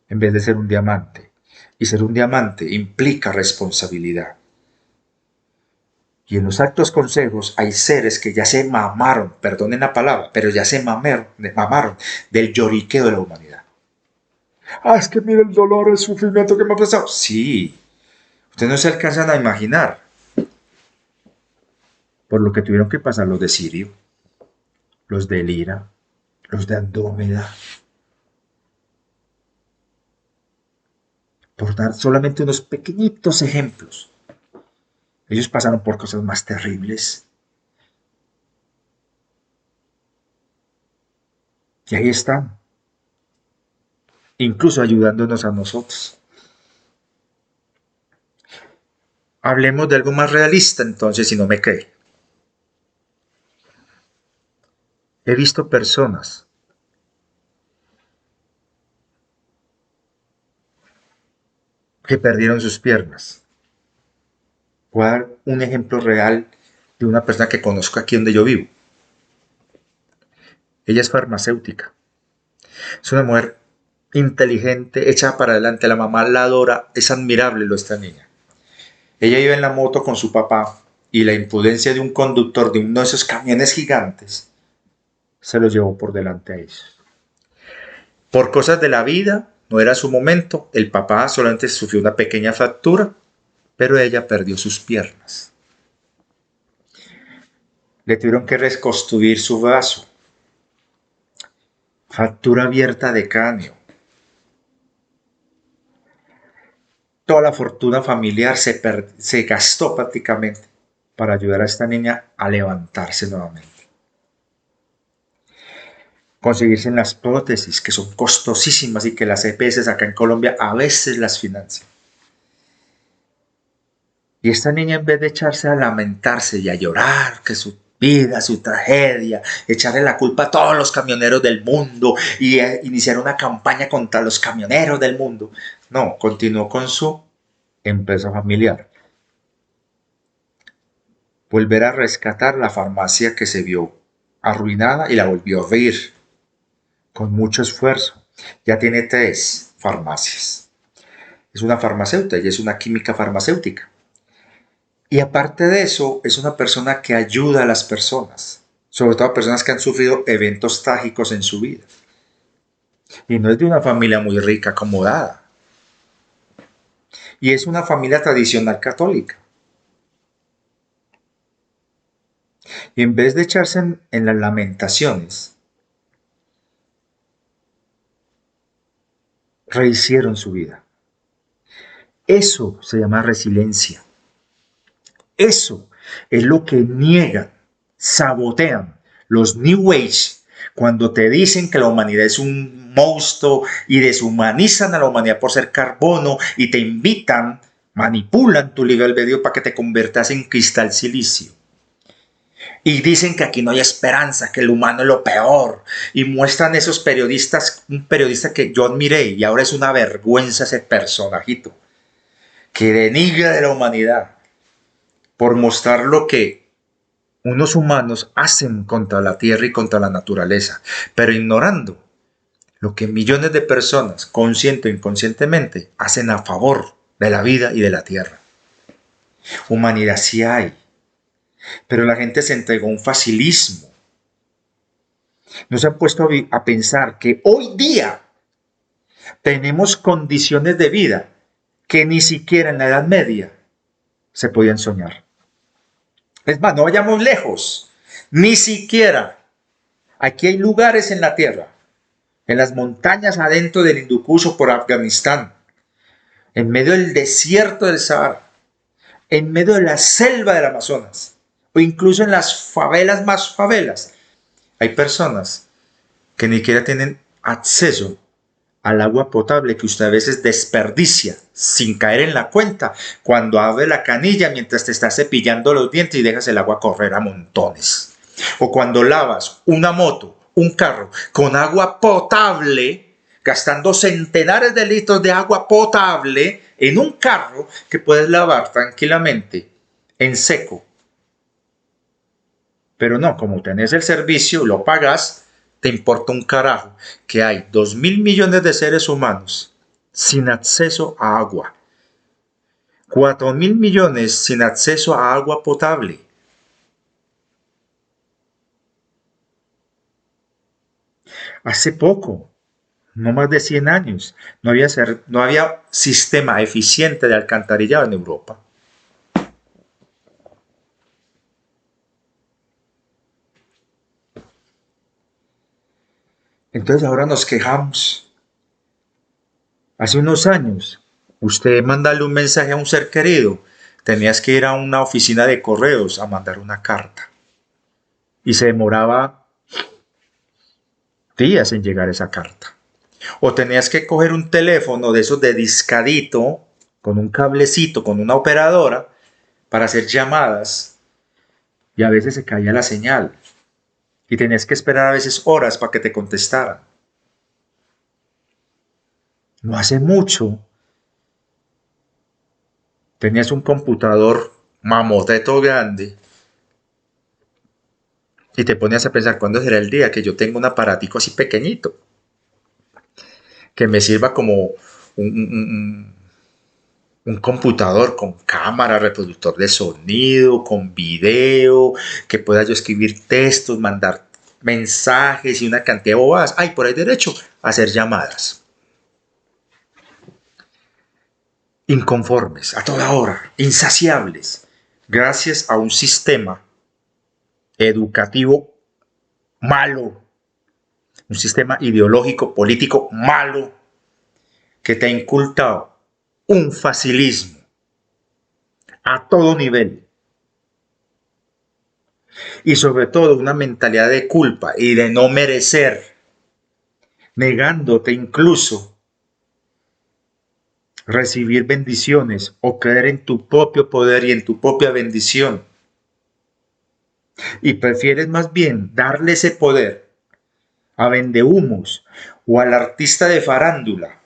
en vez de ser un diamante. Y ser un diamante implica responsabilidad. Y en los actos consejos hay seres que ya se mamaron, perdonen la palabra, pero ya se mamaron del lloriqueo de la humanidad. Ah, es que mira el dolor, el sufrimiento que me ha pasado. Sí, ustedes no se alcanzan a imaginar por lo que tuvieron que pasar los de Sirio, los de Lira, los de Andrómeda. Por dar solamente unos pequeñitos ejemplos. Ellos pasaron por cosas más terribles. Y ahí están, incluso ayudándonos a nosotros. Hablemos de algo más realista entonces, si no me cree. He visto personas que perdieron sus piernas. Voy a dar un ejemplo real de una persona que conozco aquí donde yo vivo. Ella es farmacéutica. Es una mujer inteligente, hecha para adelante. La mamá la adora. Es admirable esta niña. Ella iba en la moto con su papá y la imprudencia de un conductor de uno de esos camiones gigantes se los llevó por delante a ellos. Por cosas de la vida, no era su momento. El papá solamente sufrió una pequeña fractura, pero ella perdió sus piernas. Le tuvieron que reconstruir su brazo. Fractura abierta de cráneo. Toda la fortuna familiar se gastó prácticamente para ayudar a esta niña a levantarse nuevamente. Conseguirse en las prótesis, que son costosísimas y que las EPS acá en Colombia a veces las financian. Y esta niña, en vez de echarse a lamentarse y a llorar que su vida, su tragedia, echarle la culpa a todos los camioneros del mundo y iniciar una campaña contra los camioneros del mundo, no, continuó con su empresa familiar. Volver a rescatar la farmacia que se vio arruinada y la volvió a reír con mucho esfuerzo. Ya tiene 3 farmacias. Es una farmacéutica, ella es una química farmacéutica. Y aparte de eso, es una persona que ayuda a las personas, sobre todo a personas que han sufrido eventos trágicos en su vida. Y no es de una familia muy rica, acomodada. Y es una familia tradicional católica. Y en vez de echarse en las lamentaciones, rehicieron su vida. Eso se llama resiliencia. Eso es lo que niegan, sabotean los New Age cuando te dicen que la humanidad es un monstruo y deshumanizan a la humanidad por ser carbono y te invitan, manipulan tu libre albedrío para que te conviertas en cristal silicio. Y dicen que aquí no hay esperanza, que el humano es lo peor. Y muestran esos periodistas, un periodista que yo admiré y ahora es una vergüenza ese personajito, que denigra de la humanidad por mostrar lo que unos humanos hacen contra la tierra y contra la naturaleza, pero ignorando lo que millones de personas, consciente o inconscientemente, hacen a favor de la vida y de la tierra. Humanidad sí hay, pero la gente se entregó a un facilismo. No se han puesto a pensar que hoy día tenemos condiciones de vida que ni siquiera en la Edad Media se podían soñar. Es más, no vayamos lejos, ni siquiera. Aquí hay lugares en la tierra, en las montañas adentro del Hindú Kush o por Afganistán, en medio del desierto del Sahara, en medio de la selva del Amazonas, o incluso en las favelas más favelas. Hay personas que ni siquiera tienen acceso al agua potable que usted a veces desperdicia sin caer en la cuenta cuando abre la canilla mientras te estás cepillando los dientes y dejas el agua correr a montones. O cuando lavas una moto, un carro con agua potable, gastando centenares de litros de agua potable en un carro que puedes lavar tranquilamente en seco. Pero no, como tenés el servicio, lo pagas, te importa un carajo que hay 2.000 millones de seres humanos sin acceso a agua. 4.000 millones sin acceso a agua potable. Hace poco, no más de 100 años, no había sistema eficiente de alcantarillado en Europa. Entonces ahora nos quejamos. Hace unos años, usted mandarle un mensaje a un ser querido, tenías que ir a una oficina de correos a mandar una carta. Y se demoraba días en llegar esa carta. O tenías que coger un teléfono de esos de discadito, con un cablecito, con una operadora, para hacer llamadas. Y a veces se caía la señal. Y tenías que esperar a veces horas para que te contestaran. No hace mucho tenías un computador mamoteto grande y te ponías a pensar cuándo será el día que yo tenga un aparatico así pequeñito que me sirva como un, un computador con cámara, reproductor de sonido, con video, que pueda yo escribir textos, mandar mensajes y una cantidad de bobadas. Ay, por ahí derecho, hacer llamadas. Inconformes, a toda hora, insaciables, gracias a un sistema educativo malo, un sistema ideológico, político malo, que te ha inculcado un facilismo a todo nivel y sobre todo una mentalidad de culpa y de no merecer, negándote incluso recibir bendiciones o creer en tu propio poder y en tu propia bendición. Y prefieres más bien darle ese poder a vendehumos o al artista de farándula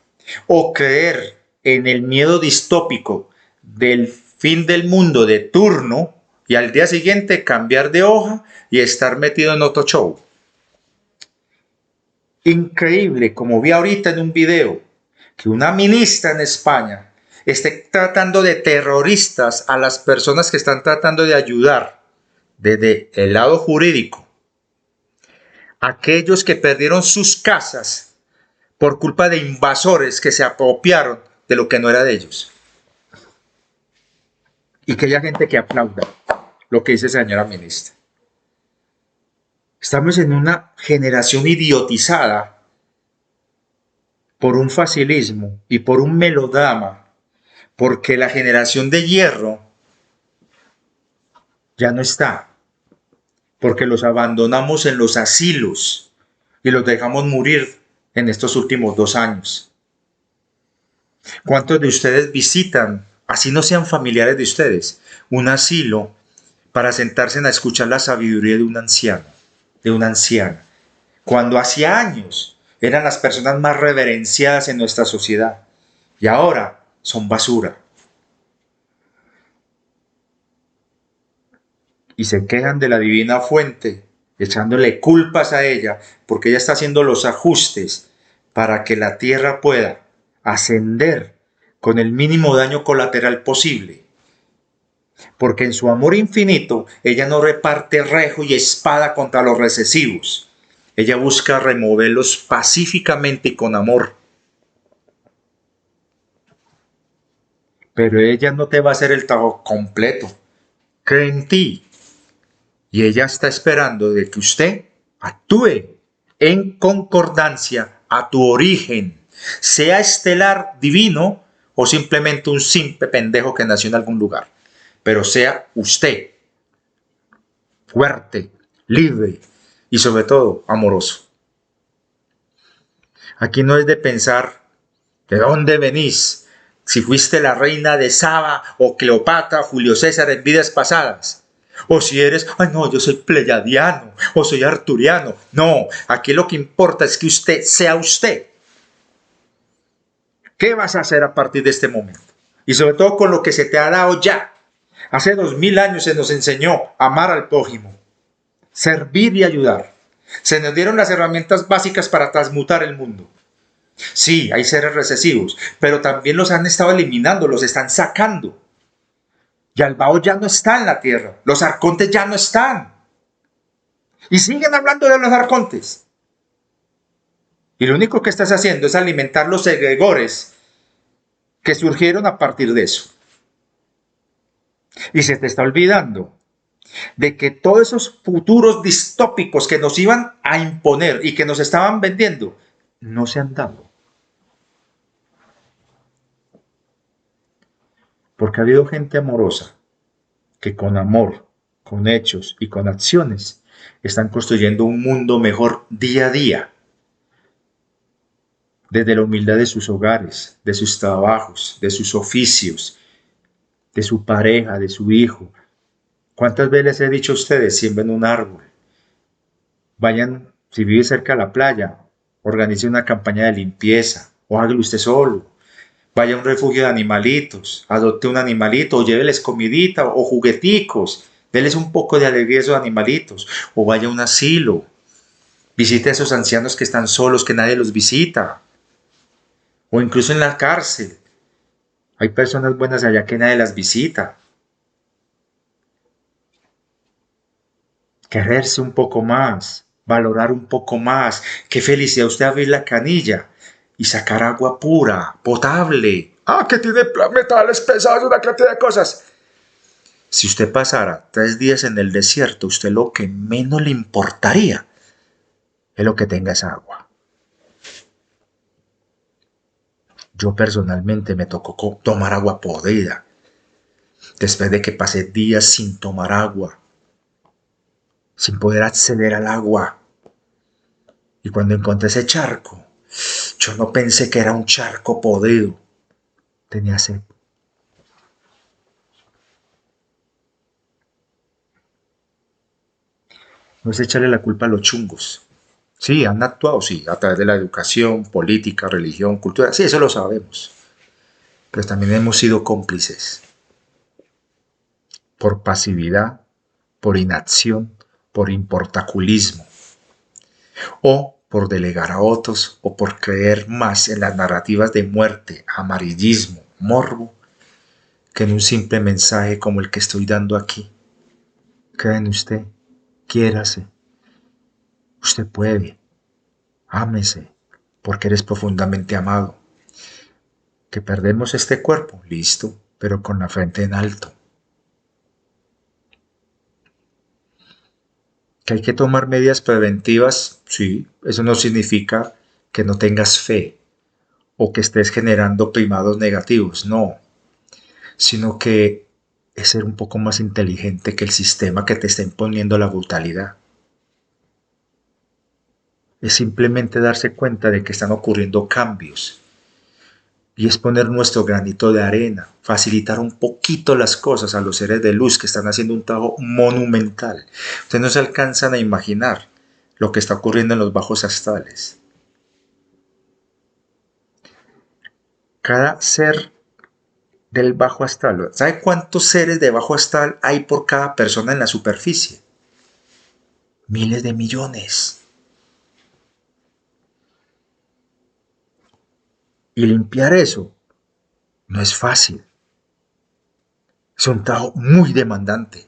o creer en el miedo distópico del fin del mundo de turno y al día siguiente cambiar de hoja y estar metido en otro show. Increíble, como vi ahorita en un video, que una ministra en España esté tratando de terroristas a las personas que están tratando de ayudar desde el lado jurídico. Aquellos que perdieron sus casas por culpa de invasores que se apropiaron de lo que no era de ellos. Y que haya gente que aplauda lo que dice señora ministra. Estamos en una generación idiotizada por un facilismo y por un melodrama, porque la generación de hierro ya no está, porque los abandonamos en los asilos y los dejamos morir en estos últimos 2 años. ¿Cuántos de ustedes visitan, así no sean familiares de ustedes, un asilo para sentarse a escuchar la sabiduría de un anciano, de una anciana? Cuando hacía años eran las personas más reverenciadas en nuestra sociedad y ahora son basura. Y se quejan de la divina fuente, echándole culpas a ella, porque ella está haciendo los ajustes para que la tierra pueda ascender con el mínimo daño colateral posible. Porque en su amor infinito, ella no reparte rejo y espada contra los recesivos. Ella busca removerlos pacíficamente y con amor. Pero ella no te va a hacer el trabajo completo. Cree en ti. Y ella está esperando de que usted actúe en concordancia a tu origen, sea estelar, divino o simplemente un simple pendejo que nació en algún lugar. Pero sea usted fuerte, libre y sobre todo amoroso. Aquí no es de pensar de dónde venís, si fuiste la reina de Saba o Cleopatra, Julio César en vidas pasadas. O si eres, ay no, yo soy pleyadiano o soy arturiano. No, aquí lo que importa es que usted sea usted. ¿Qué vas a hacer a partir de este momento? Y sobre todo con lo que se te ha dado ya. Hace 2000 años se nos enseñó a amar al prójimo, servir y ayudar. Se nos dieron las herramientas básicas para transmutar el mundo. Sí, hay seres recesivos, pero también los han estado eliminando, los están sacando. Yalbao ya no está en la tierra, los arcontes ya no están. Y siguen hablando de los arcontes. Y lo único que estás haciendo es alimentar los egregores que surgieron a partir de eso. Y se te está olvidando de que todos esos futuros distópicos que nos iban a imponer y que nos estaban vendiendo, no se han dado. Porque ha habido gente amorosa que con amor, con hechos y con acciones están construyendo un mundo mejor día a día. Desde la humildad de sus hogares, de sus trabajos, de sus oficios, de su pareja, de su hijo. ¿Cuántas veces les he dicho a ustedes, siembren un árbol? Vayan, si vive cerca de la playa, organice una campaña de limpieza o hágalo usted solo. Vaya a un refugio de animalitos, adopte un animalito o lléveles comidita o jugueticos, déles un poco de alegría a esos animalitos, o vaya a un asilo, visite a esos ancianos que están solos, que nadie los visita, o incluso en la cárcel. Hay personas buenas allá que nadie las visita. Quererse un poco más, valorar un poco más. Qué felicidad usted abrir la canilla y sacar agua pura, potable. Ah, que tiene metales pesados, una cantidad de cosas. Si usted pasara 3 días en el desierto, usted lo que menos le importaría es lo que tenga esa agua. Yo personalmente me tocó tomar agua podrida después de que pasé días sin tomar agua, sin poder acceder al agua. Y cuando encontré ese charco, yo no pensé que era un charco podrido. Tenía sed. No es echarle la culpa a los chungos. Sí, han actuado, sí, a través de la educación, política, religión, cultura. Sí, eso lo sabemos. Pero también hemos sido cómplices por pasividad, por inacción, por importaculismo o por delegar a otros o por creer más en las narrativas de muerte, amarillismo, morbo que en un simple mensaje como el que estoy dando aquí. Cree en usted, quiérase, usted puede, ámese, porque eres profundamente amado. Que perdemos este cuerpo, listo, pero con la frente en alto. Que hay que tomar medidas preventivas, sí, eso no significa que no tengas fe o que estés generando primados negativos, no, sino que es ser un poco más inteligente que el sistema que te está imponiendo la brutalidad. Es simplemente darse cuenta de que están ocurriendo cambios y es poner nuestro granito de arena, facilitar un poquito las cosas a los seres de luz que están haciendo un trabajo monumental. Ustedes no se alcanzan a imaginar lo que está ocurriendo en los bajos astrales. Cada ser del bajo astral, ¿sabe cuántos seres de bajo astral hay por cada persona en la superficie? Miles de millones. Y limpiar eso no es fácil. Es un trabajo muy demandante.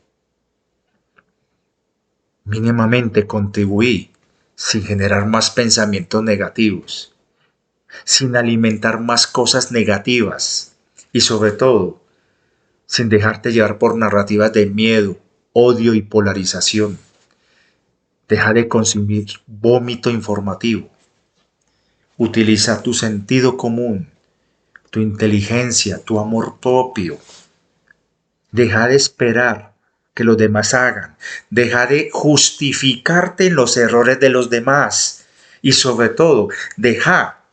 Mínimamente contribuí sin generar más pensamientos negativos, sin alimentar más cosas negativas y sobre todo sin dejarte llevar por narrativas de miedo, odio y polarización. Deja de consumir vómito informativo. Utiliza tu sentido común, tu inteligencia, tu amor propio. Deja de esperar que los demás hagan. Deja de justificarte en los errores de los demás. Y sobre todo, deja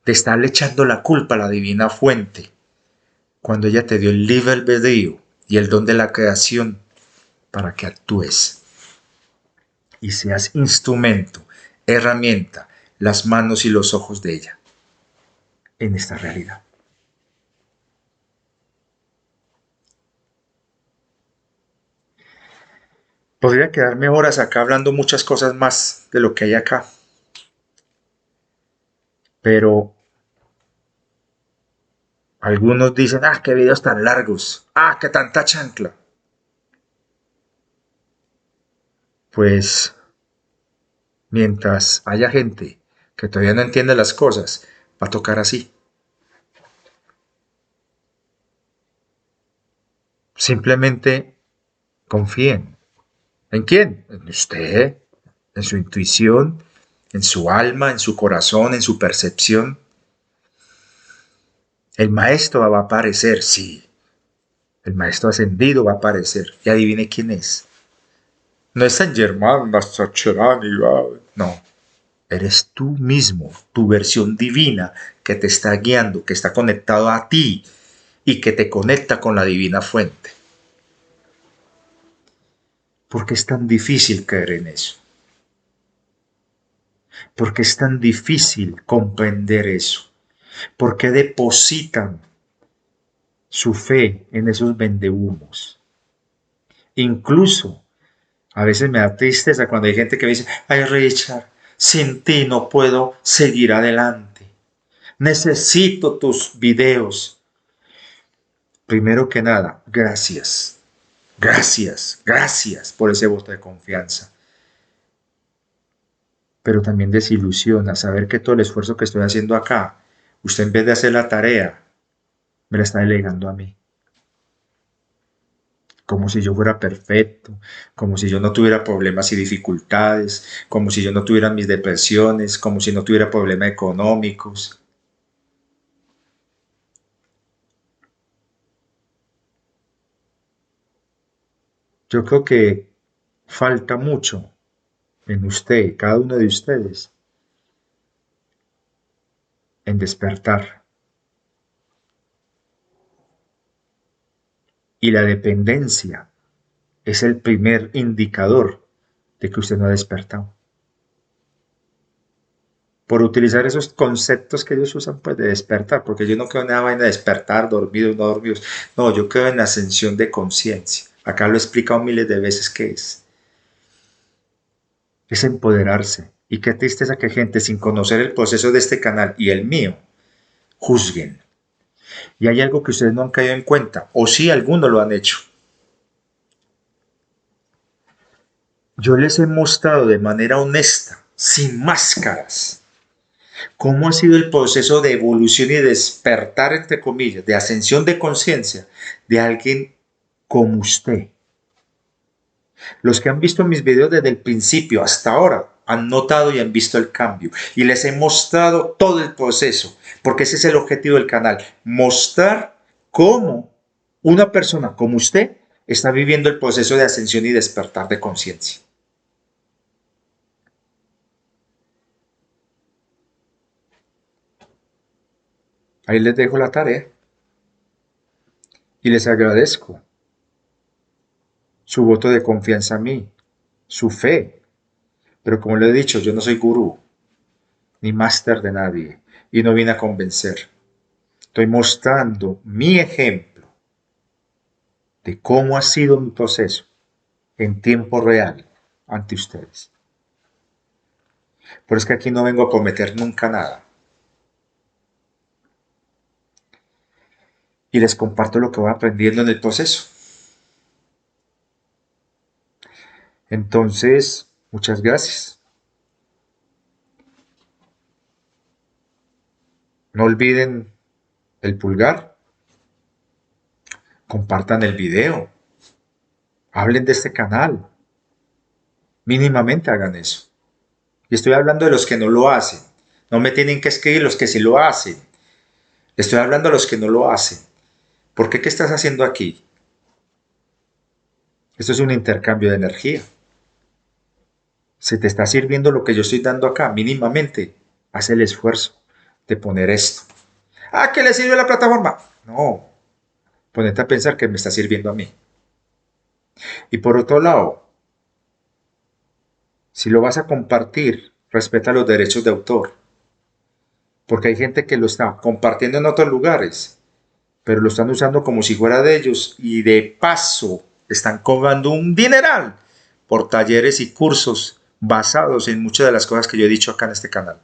de estarle echando la culpa a la divina fuente cuando ella te dio el libre albedrío y el don de la creación para que actúes y seas instrumento, herramienta, las manos y los ojos de ella en esta realidad. Podría quedarme horas acá hablando muchas cosas más de lo que hay acá, pero algunos dicen, ah, qué videos tan largos, ah, qué tanta chancla. Pues mientras haya gente que todavía no entiende las cosas, va a tocar así. Simplemente confíen. ¿En quién? En usted, en su intuición, en su alma, en su corazón, en su percepción. El maestro va a aparecer, sí. El maestro ascendido va a aparecer. Y adivine quién es. No es San Germán, no. Eres tú mismo, tu versión divina que te está guiando, que está conectado a ti y que te conecta con la divina fuente. ¿Por qué es tan difícil creer en eso? ¿Por qué es tan difícil comprender eso? ¿Por qué depositan su fe en esos vendehumos? Incluso a veces me da tristeza cuando hay gente que me dice, ay Richard, sin ti no puedo seguir adelante. Necesito tus videos. Primero que nada, gracias. Gracias, gracias por ese voto de confianza. Pero también desilusiona saber que todo el esfuerzo que estoy haciendo acá, usted en vez de hacer la tarea, me la está delegando a mí. Como si yo fuera perfecto, como si yo no tuviera problemas y dificultades, como si yo no tuviera mis depresiones, como si no tuviera problemas económicos. Yo creo que falta mucho en usted, cada uno de ustedes, en despertar. Y la dependencia es el primer indicador de que usted no ha despertado. Por utilizar esos conceptos que ellos usan, pues de despertar, porque yo no creo en la vaina de despertar, dormidos, no dormidos. No, yo creo en la ascensión de conciencia. Acá lo he explicado miles de veces qué es. Es empoderarse. Y qué tristeza que gente sin conocer el proceso de este canal y el mío, juzguen. Y hay algo que ustedes no han caído en cuenta, o sí algunos lo han hecho. Yo les he mostrado de manera honesta, sin máscaras, cómo ha sido el proceso de evolución y despertar, entre comillas, de ascensión de conciencia de alguien como usted. Los que han visto mis videos desde el principio hasta ahora han notado y han visto el cambio. Y les he mostrado todo el proceso, porque ese es el objetivo del canal, mostrar cómo una persona como usted está viviendo el proceso de ascensión y despertar de conciencia. Ahí les dejo la tarea y les agradezco su voto de confianza a mí, su fe. Pero como le he dicho, yo no soy gurú ni máster de nadie y no vine a convencer. Estoy mostrando mi ejemplo de cómo ha sido mi proceso en tiempo real ante ustedes. Pero es que aquí no vengo a prometer nunca nada. Y les comparto lo que voy aprendiendo en el proceso. Entonces, muchas gracias. No olviden el pulgar, compartan el video, hablen de este canal, mínimamente hagan eso. Y estoy hablando de los que no lo hacen. No me tienen que escribir los que sí lo hacen. Estoy hablando de los que no lo hacen. ¿Por qué? ¿Qué estás haciendo aquí? Esto es un intercambio de energía. Se te está sirviendo lo que yo estoy dando acá, mínimamente. Haz el esfuerzo de poner esto. ¿Ah, qué le sirve la plataforma? No, ponete a pensar que me está sirviendo a mí. Y por otro lado, si lo vas a compartir, respeta los derechos de autor. Porque hay gente que lo está compartiendo en otros lugares, pero lo están usando como si fuera de ellos y de paso están cobrando un dineral por talleres y cursos basados en muchas de las cosas que yo he dicho acá en este canal.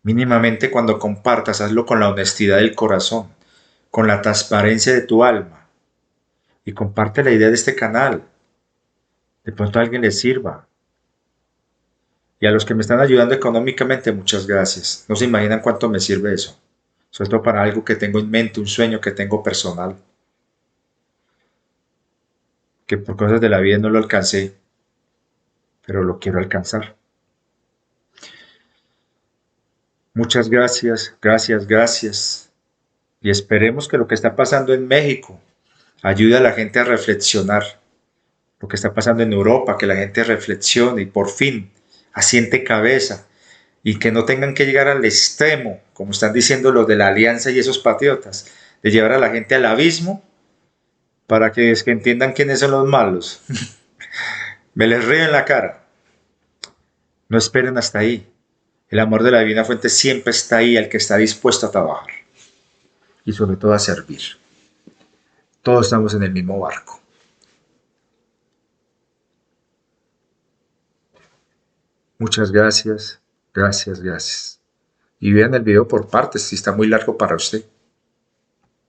Mínimamente cuando compartas, hazlo con la honestidad del corazón, con la transparencia de tu alma y comparte la idea de este canal. De pronto a alguien le sirva. Y a los que me están ayudando económicamente, muchas gracias. No se imaginan cuánto me sirve eso. Sobre todo para algo que tengo en mente, un sueño que tengo personal. Que por cosas de la vida no lo alcancé, pero lo quiero alcanzar. Muchas gracias, gracias, gracias. Y esperemos que lo que está pasando en México ayude a la gente a reflexionar. Lo que está pasando en Europa, que la gente reflexione y por fin asiente cabeza y que no tengan que llegar al extremo, como están diciendo los de la Alianza y esos patriotas, de llevar a la gente al abismo para que, es que entiendan quiénes son los malos. Me les río en la cara. No esperen hasta ahí. El amor de la divina fuente siempre está ahí, al que está dispuesto a trabajar y sobre todo a servir. Todos estamos en el mismo barco. Muchas gracias, gracias, gracias. Y vean el video por partes, si está muy largo para usted.